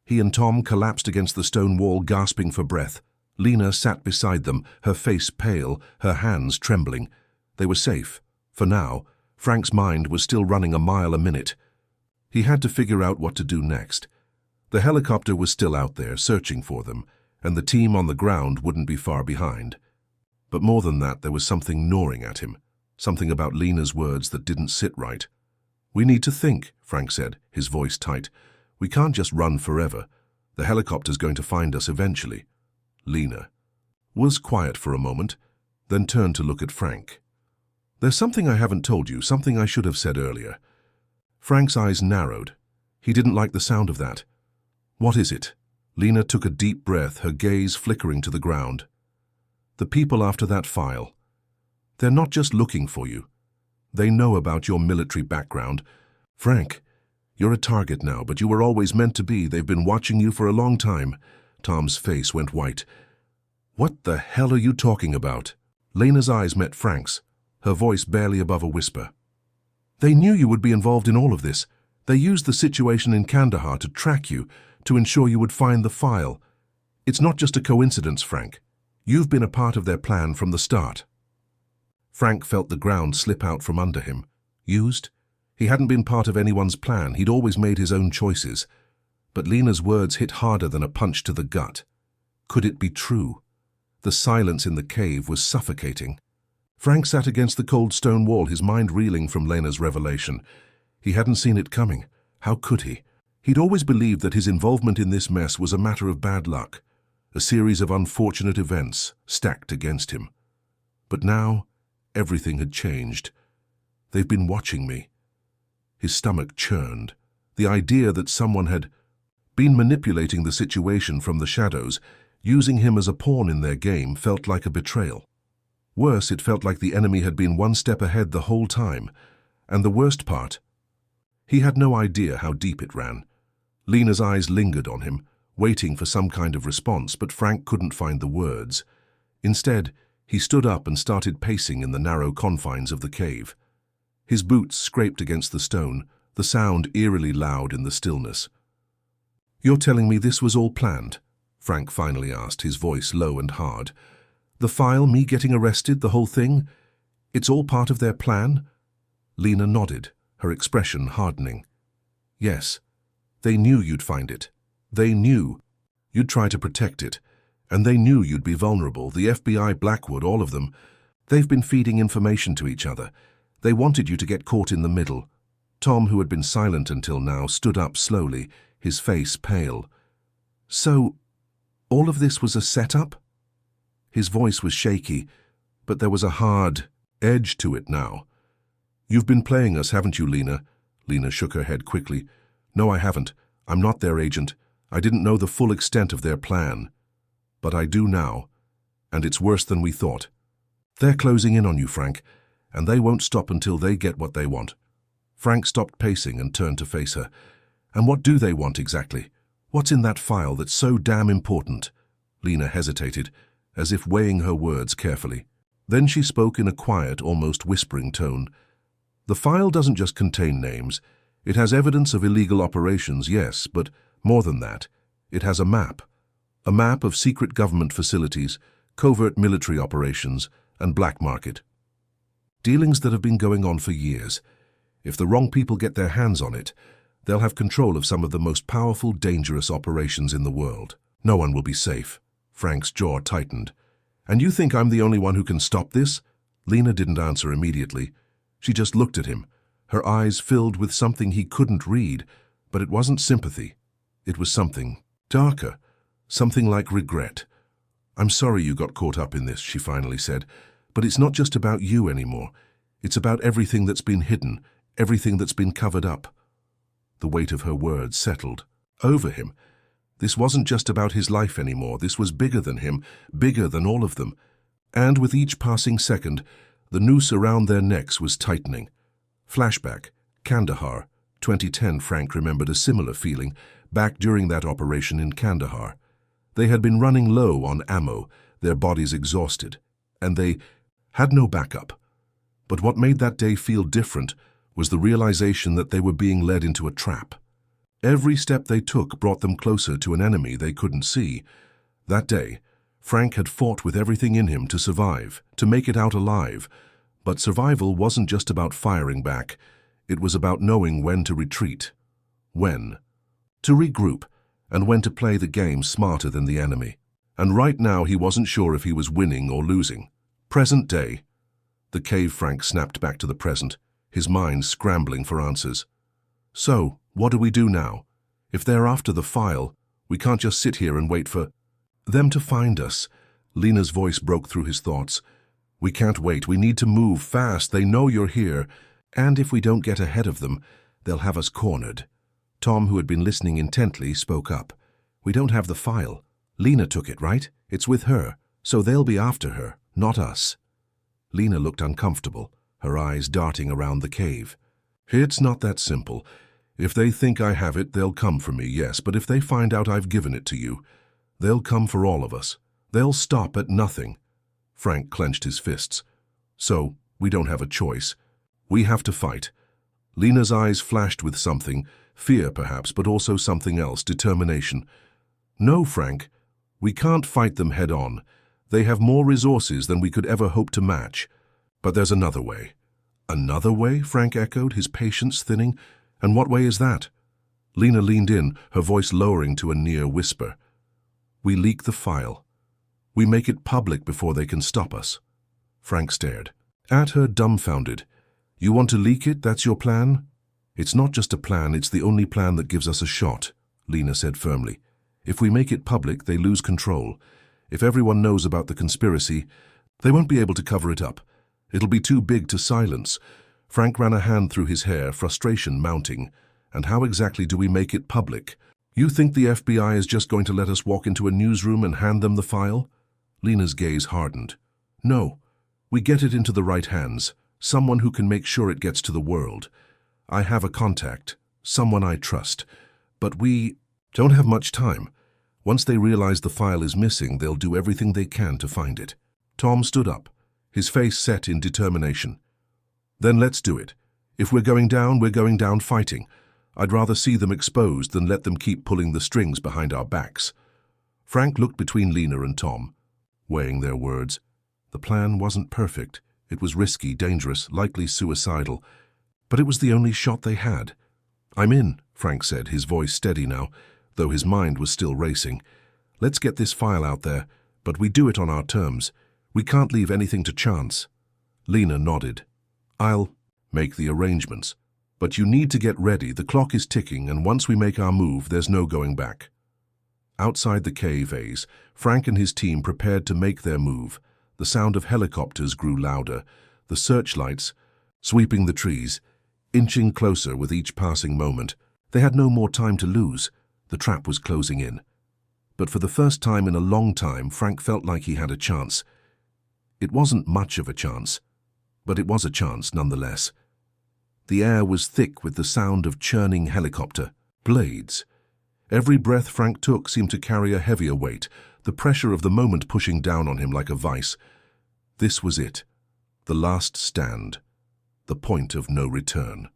He and Tom collapsed against the stone wall, gasping for breath. Lena sat beside them, her face pale, her hands trembling. They were safe. For now, Frank's mind was still running a mile a minute. He had to figure out what to do next. The helicopter was still out there, searching for them, and the team on the ground wouldn't be far behind. But more than that, there was something gnawing at him, something about Lena's words that didn't sit right. "We need to think," Frank said, his voice tight. "We can't just run forever. The helicopter's going to find us eventually." Lena was quiet for a moment, then turned to look at Frank. "There's something I haven't told you, something I should have said earlier." Frank's eyes narrowed. He didn't like the sound of that. "What is it?" Lena took a deep breath, her gaze flickering to the ground. "The people after that file. They're not just looking for you. They know about your military background. Frank, you're a target now, but you were always meant to be. They've been watching you for a long time." Tom's face went white. "What the hell are you talking about?" Lena's eyes met Frank's, her voice barely above a whisper. "They knew you would be involved in all of this. They used the situation in Kandahar to track you, to ensure you would find the file. It's not just a coincidence, Frank. You've been a part of their plan from the start." Frank felt the ground slip out from under him. Used? He hadn't been part of anyone's plan. He'd always made his own choices. But Lena's words hit harder than a punch to the gut. Could it be true? The silence in the cave was suffocating. Frank sat against the cold stone wall, his mind reeling from Lena's revelation. He hadn't seen it coming. How could he? He'd always believed that his involvement in this mess was a matter of bad luck, a series of unfortunate events stacked against him. But now, everything had changed. "They've been watching me." His stomach churned. The idea that someone had been manipulating the situation from the shadows, using him as a pawn in their game, felt like a betrayal. Worse, it felt like the enemy had been one step ahead the whole time. And the worst part, he had no idea how deep it ran. Lena's eyes lingered on him, waiting for some kind of response, but Frank couldn't find the words. Instead, he stood up and started pacing in the narrow confines of the cave. His boots scraped against the stone, the sound eerily loud in the stillness. "You're telling me this was all planned?" Frank finally asked, his voice low and hard. "The file, me getting arrested, the whole thing? It's all part of their plan?" Lena nodded, her expression hardening. "Yes. They knew you'd find it. They knew you'd try to protect it. And they knew you'd be vulnerable. The FBI, Blackwood, all of them. They've been feeding information to each other. They wanted you to get caught in the middle." Tom, who had been silent until now, stood up slowly, his face pale. "So, all of this was a setup?" His voice was shaky, but there was a hard edge to it now. "You've been playing us, haven't you, Lena?" Lena shook her head quickly. "No, I haven't. I'm not their agent. I didn't know the full extent of their plan. But I do now, and it's worse than we thought. They're closing in on you, Frank, and they won't stop until they get what they want." Frank stopped pacing and turned to face her. "And what do they want exactly? What's in that file that's so damn important?" Lena hesitated, as if weighing her words carefully. Then she spoke in a quiet, almost whispering tone. "The file doesn't just contain names. It has evidence of illegal operations, yes, but more than that. It has a map of secret government facilities, covert military operations, and black market. Dealings that have been going on for years. If the wrong people get their hands on it, they'll have control of some of the most powerful, dangerous operations in the world. No one will be safe." Frank's jaw tightened. "And you think I'm the only one who can stop this?" Lena didn't answer immediately. She just looked at him, her eyes filled with something he couldn't read, but it wasn't sympathy. It was something darker, something like regret. "I'm sorry you got caught up in this," she finally said, "but it's not just about you anymore. It's about everything that's been hidden, everything that's been covered up." The weight of her words settled over him. This wasn't just about his life anymore. This was bigger than him, bigger than all of them. And with each passing second, the noose around their necks was tightening. Flashback, Kandahar, 2010. Frank remembered a similar feeling back during that operation in Kandahar. They had been running low on ammo, their bodies exhausted, and they had no backup. But what made that day feel different was the realization that they were being led into a trap. Every step they took brought them closer to an enemy they couldn't see. That day, Frank had fought with everything in him to survive, to make it out alive. But survival wasn't just about firing back. It was about knowing when to retreat. When to regroup, and when to play the game smarter than the enemy. And right now he wasn't sure if he was winning or losing. Present day. The cave Frank snapped back to the present, his mind scrambling for answers. So, what do we do now? If they're after the file, we can't just sit here and wait for them to find us. Lena's voice broke through his thoughts. We can't wait. We need to move fast. They know you're here. And if we don't get ahead of them, they'll have us cornered. Tom, who had been listening intently, spoke up. We don't have the file. Lena took it, right? It's with her. So they'll be after her, not us. Lena looked uncomfortable, her eyes darting around the cave. It's not that simple. If they think I have it, they'll come for me, yes, but if they find out I've given it to you, they'll come for all of us. They'll stop at nothing. Frank clenched his fists. So, we don't have a choice. We have to fight. Lena's eyes flashed with something, fear perhaps, but also something else, determination. No, Frank, we can't fight them head on. They have more resources than we could ever hope to match. But there's another way. Another way? Frank echoed, his patience thinning. And what way is that? Lena leaned in, her voice lowering to a near whisper. We leak the file. We make it public before they can stop us. Frank stared at her, dumbfounded. You want to leak it? That's your plan? It's not just a plan, it's the only plan that gives us a shot, Lena said firmly. If we make it public, they lose control. If everyone knows about the conspiracy, they won't be able to cover it up. It'll be too big to silence. Frank ran a hand through his hair, frustration mounting. And how exactly do we make it public? You think the FBI is just going to let us walk into a newsroom and hand them the file? Lena's gaze hardened. No, we get it into the right hands, someone who can make sure it gets to the world. I have a contact, someone I trust, but we don't have much time. Once they realize the file is missing, they'll do everything they can to find it. Tom stood up, his face set in determination. Then let's do it. If we're going down fighting. I'd rather see them exposed than let them keep pulling the strings behind our backs. Frank looked between Lena and Tom, weighing their words. The plan wasn't perfect. It was risky, dangerous, likely suicidal. But it was the only shot they had. I'm in, Frank said, his voice steady now, though his mind was still racing. Let's get this file out there, but we do it on our terms. We can't leave anything to chance. Lena nodded. I'll make the arrangements. But you need to get ready. The clock is ticking, and once we make our move, there's no going back. Outside the cave vase, Frank and his team prepared to make their move. The sound of helicopters grew louder, the searchlights sweeping the trees, inching closer with each passing moment. They had no more time to lose. The trap was closing in. But for the first time in a long time, Frank felt like he had a chance. It wasn't much of a chance, but it was a chance nonetheless. The air was thick with the sound of churning helicopter blades. Every breath Frank took seemed to carry a heavier weight, the pressure of the moment pushing down on him like a vice. This was it, the last stand, the point of no return.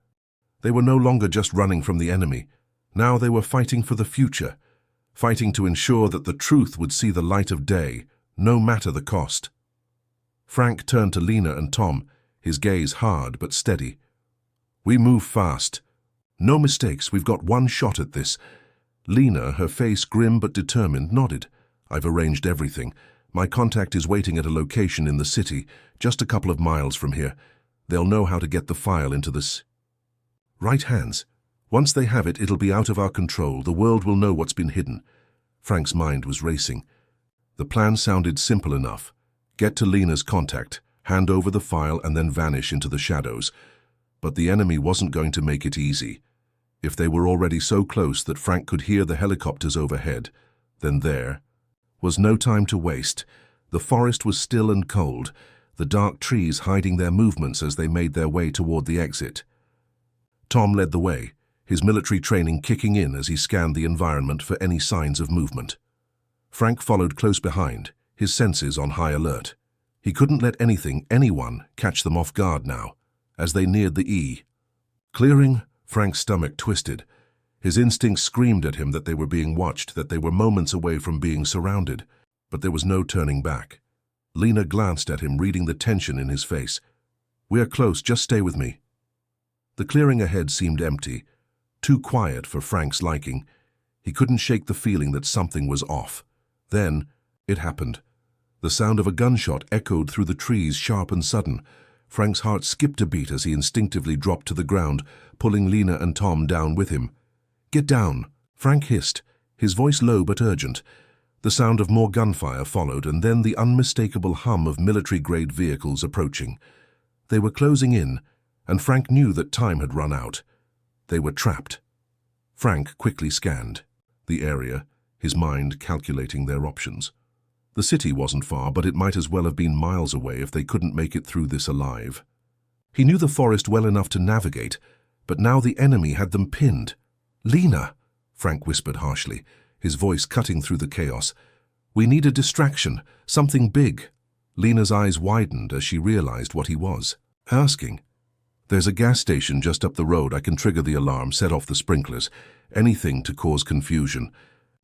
They were no longer just running from the enemy. Now they were fighting for the future, fighting to ensure that the truth would see the light of day, no matter the cost. Frank turned to Lena and Tom, his gaze hard but steady. We move fast. No mistakes, we've got one shot at this. Lena, her face grim but determined, nodded. I've arranged everything. My contact is waiting at a location in the city, just a couple of miles from here. They'll know how to get the file into this right hands. Once they have it, it'll be out of our control. The world will know what's been hidden. Frank's mind was racing. The plan sounded simple enough. Get to Lena's contact, hand over the file, and then vanish into the shadows. But the enemy wasn't going to make it easy. If they were already so close that Frank could hear the helicopters overhead, then there was no time to waste. The forest was still and cold, the dark trees hiding their movements as they made their way toward the exit. Tom led the way, his military training kicking in as he scanned the environment for any signs of movement. Frank followed close behind, his senses on high alert. He couldn't let anyone catch them off guard now. As they neared the clearing, Frank's stomach twisted. His instincts screamed at him that they were being watched, that they were moments away from being surrounded. But there was no turning back. Lena glanced at him, reading the tension in his face. "We are close, just stay with me." The clearing ahead seemed empty, too quiet for Frank's liking. He couldn't shake the feeling that something was off. Then, it happened. The sound of a gunshot echoed through the trees, sharp and sudden. Frank's heart skipped a beat as he instinctively dropped to the ground, pulling Lena and Tom down with him. "Get down," Frank hissed, his voice low but urgent. The sound of more gunfire followed, and then the unmistakable hum of military-grade vehicles approaching. They were closing in, and Frank knew that time had run out. They were trapped. Frank quickly scanned the area, his mind calculating their options. The city wasn't far, but it might as well have been miles away if they couldn't make it through this alive. He knew the forest well enough to navigate, but now the enemy had them pinned. "Lena," Frank whispered harshly, his voice cutting through the chaos. "We need a distraction, something big." Lena's eyes widened as she realized what he was asking. "There's a gas station just up the road. I can trigger the alarm, set off the sprinklers, anything to cause confusion.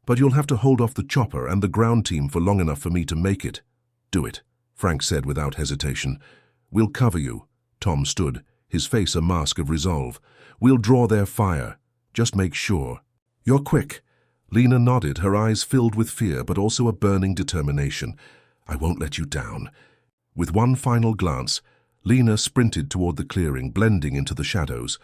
But you'll have to hold off the chopper and the ground team for long enough for me to make it." "Do it," Frank said without hesitation. "We'll cover you." Tom stood, his face a mask of resolve. "We'll draw their fire. Just make sure." "You're quick." Lena nodded, her eyes filled with fear but also a burning determination. "I won't let you down." With one final glance, Lena sprinted toward the clearing, blending into the shadows.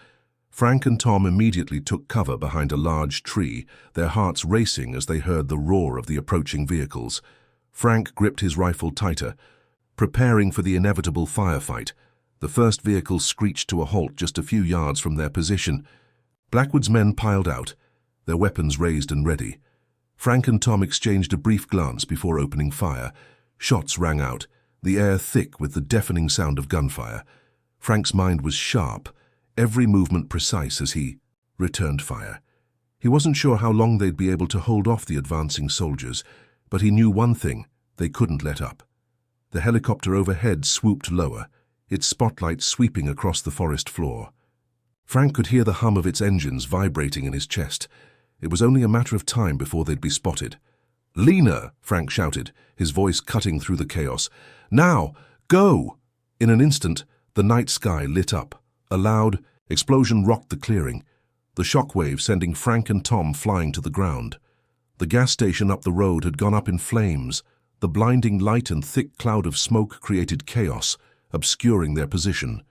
Frank and Tom immediately took cover behind a large tree, their hearts racing as they heard the roar of the approaching vehicles. Frank gripped his rifle tighter, preparing for the inevitable firefight. The first vehicle screeched to a halt just a few yards from their position. Blackwood's men piled out, their weapons raised and ready. Frank and Tom exchanged a brief glance before opening fire. Shots rang out, the air thick with the deafening sound of gunfire. Frank's mind was sharp, every movement precise as he returned fire. He wasn't sure how long they'd be able to hold off the advancing soldiers, but he knew one thing: they couldn't let up. The helicopter overhead swooped lower, its spotlight sweeping across the forest floor. Frank could hear the hum of its engines vibrating in his chest. It was only a matter of time before they'd be spotted. "Lena!" Frank shouted, his voice cutting through the chaos. "Now! Go!" In an instant, the night sky lit up. A loud explosion rocked the clearing, the shockwave sending Frank and Tom flying to the ground. The gas station up the road had gone up in flames. The blinding light and thick cloud of smoke created chaos, obscuring their position.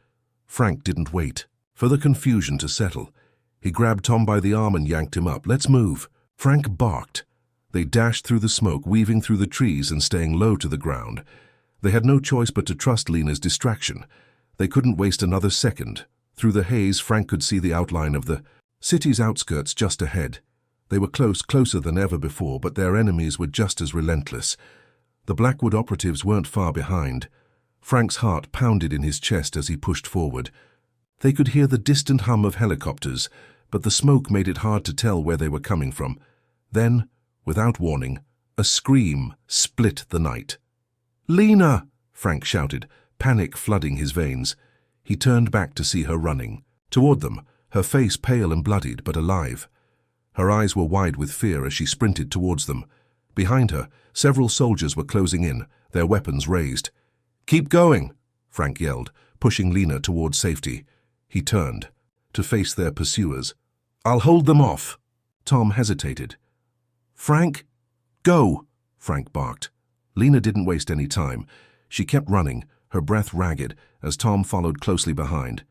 Frank didn't wait for the confusion to settle. He grabbed Tom by the arm and yanked him up. "Let's move." Frank barked. They dashed through the smoke, weaving through the trees and staying low to the ground. They had no choice but to trust Lena's distraction. They couldn't waste another second. Through the haze, Frank could see the outline of the city's outskirts just ahead. They were closer than ever before, but their enemies were just as relentless. The Blackwood operatives weren't far behind. Frank's heart pounded in his chest as he pushed forward. They could hear the distant hum of helicopters, but the smoke made it hard to tell where they were coming from. Then, without warning, a scream split the night. "Lena!" Frank shouted, panic flooding his veins. He turned back to see her running toward them, her face pale and bloodied but alive. Her eyes were wide with fear as she sprinted towards them. Behind her, several soldiers were closing in, their weapons raised. "Keep going!" Frank yelled, pushing Lena toward safety. He turned to face their pursuers. "I'll hold them off." Tom hesitated. "Frank, go!" Frank barked. Lena didn't waste any time. She kept running, her breath ragged, as Tom followed closely behind.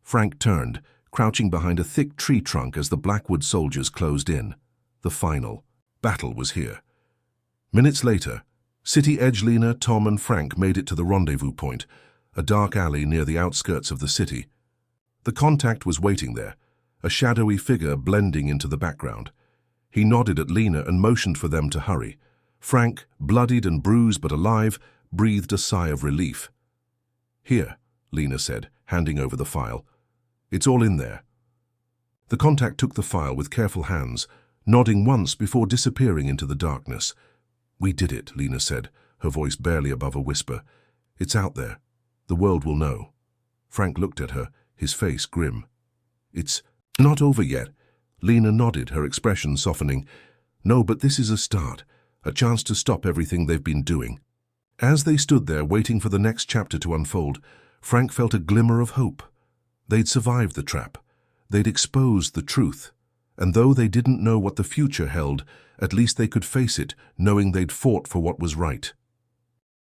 Frank turned, crouching behind a thick tree trunk as the Blackwood soldiers closed in. The final battle was here. Minutes later, City Edge Lena, Tom and Frank made it to the rendezvous point, a dark alley near the outskirts of the city. The contact was waiting there, a shadowy figure blending into the background. He nodded at Lena and motioned for them to hurry. Frank, bloodied and bruised but alive, breathed a sigh of relief. "Here," Lena said, handing over the file. "It's all in there." The contact took the file with careful hands, nodding once before disappearing into the darkness. "We did it," Lena said, her voice barely above a whisper. "It's out there. The world will know." Frank looked at her, his face grim. "It's not over yet." Lena nodded, her expression softening. "No, but this is a start. a chance to stop everything they've been doing. As they stood there waiting for the next chapter to unfold, Frank felt a glimmer of hope. They'd survived the trap. They'd exposed the truth. And though they didn't know what the future held, at least they could face it, knowing they'd fought for what was right.